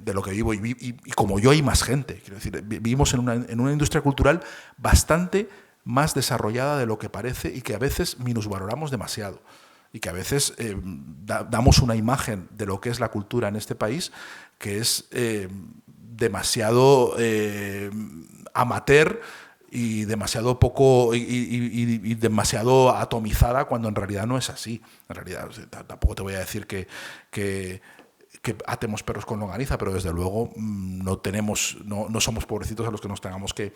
lo que vivo y como yo hay más gente. Quiero decir, vivimos en una industria cultural bastante más desarrollada de lo que parece y que a veces minusvaloramos demasiado y que a veces damos una imagen de lo que es la cultura en este país que es demasiado amateur y demasiado poco y demasiado atomizada, cuando en realidad no es así. En realidad, tampoco te voy a decir que atemos perros con longaniza, pero desde luego no somos pobrecitos a los que nos tengamos que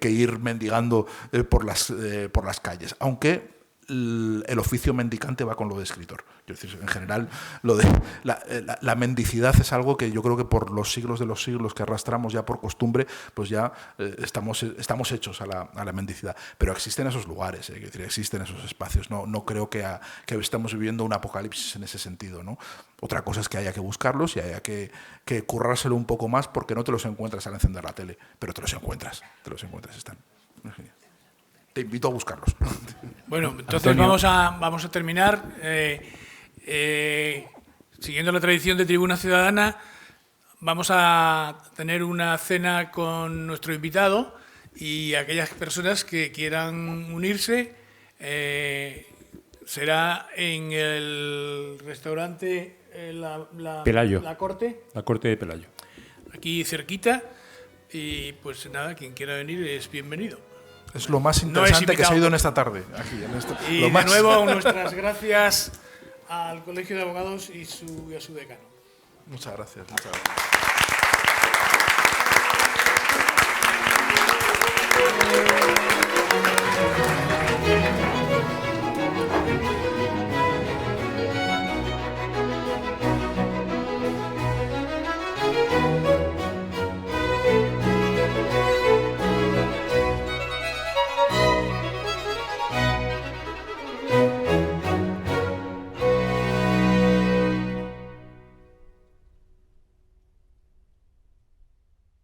ir mendigando por las calles, aunque el oficio mendicante va con lo de escritor. Es decir, en general, lo de la mendicidad es algo que yo creo que por los siglos de los siglos que arrastramos ya por costumbre, pues ya estamos hechos a la mendicidad. Pero existen esos lugares, es decir, existen esos espacios. No creo que estamos viviendo un apocalipsis en ese sentido, ¿no? Otra cosa es que haya que buscarlos y haya que currárselo un poco más, porque no te los encuentras al encender la tele, pero te los encuentras, están. Te invito a buscarlos. Bueno, entonces vamos a terminar. Siguiendo la tradición de Tribuna Ciudadana, vamos a tener una cena con nuestro invitado y aquellas personas que quieran unirse. Será en el restaurante Pelayo. La Corte. La Corte de Pelayo. Aquí cerquita. Y pues nada, quien quiera venir es bienvenido. Es lo más interesante que se ha ido en esta tarde. Y de nuevo, nuestras gracias al Colegio de Abogados y a su decano. Muchas gracias.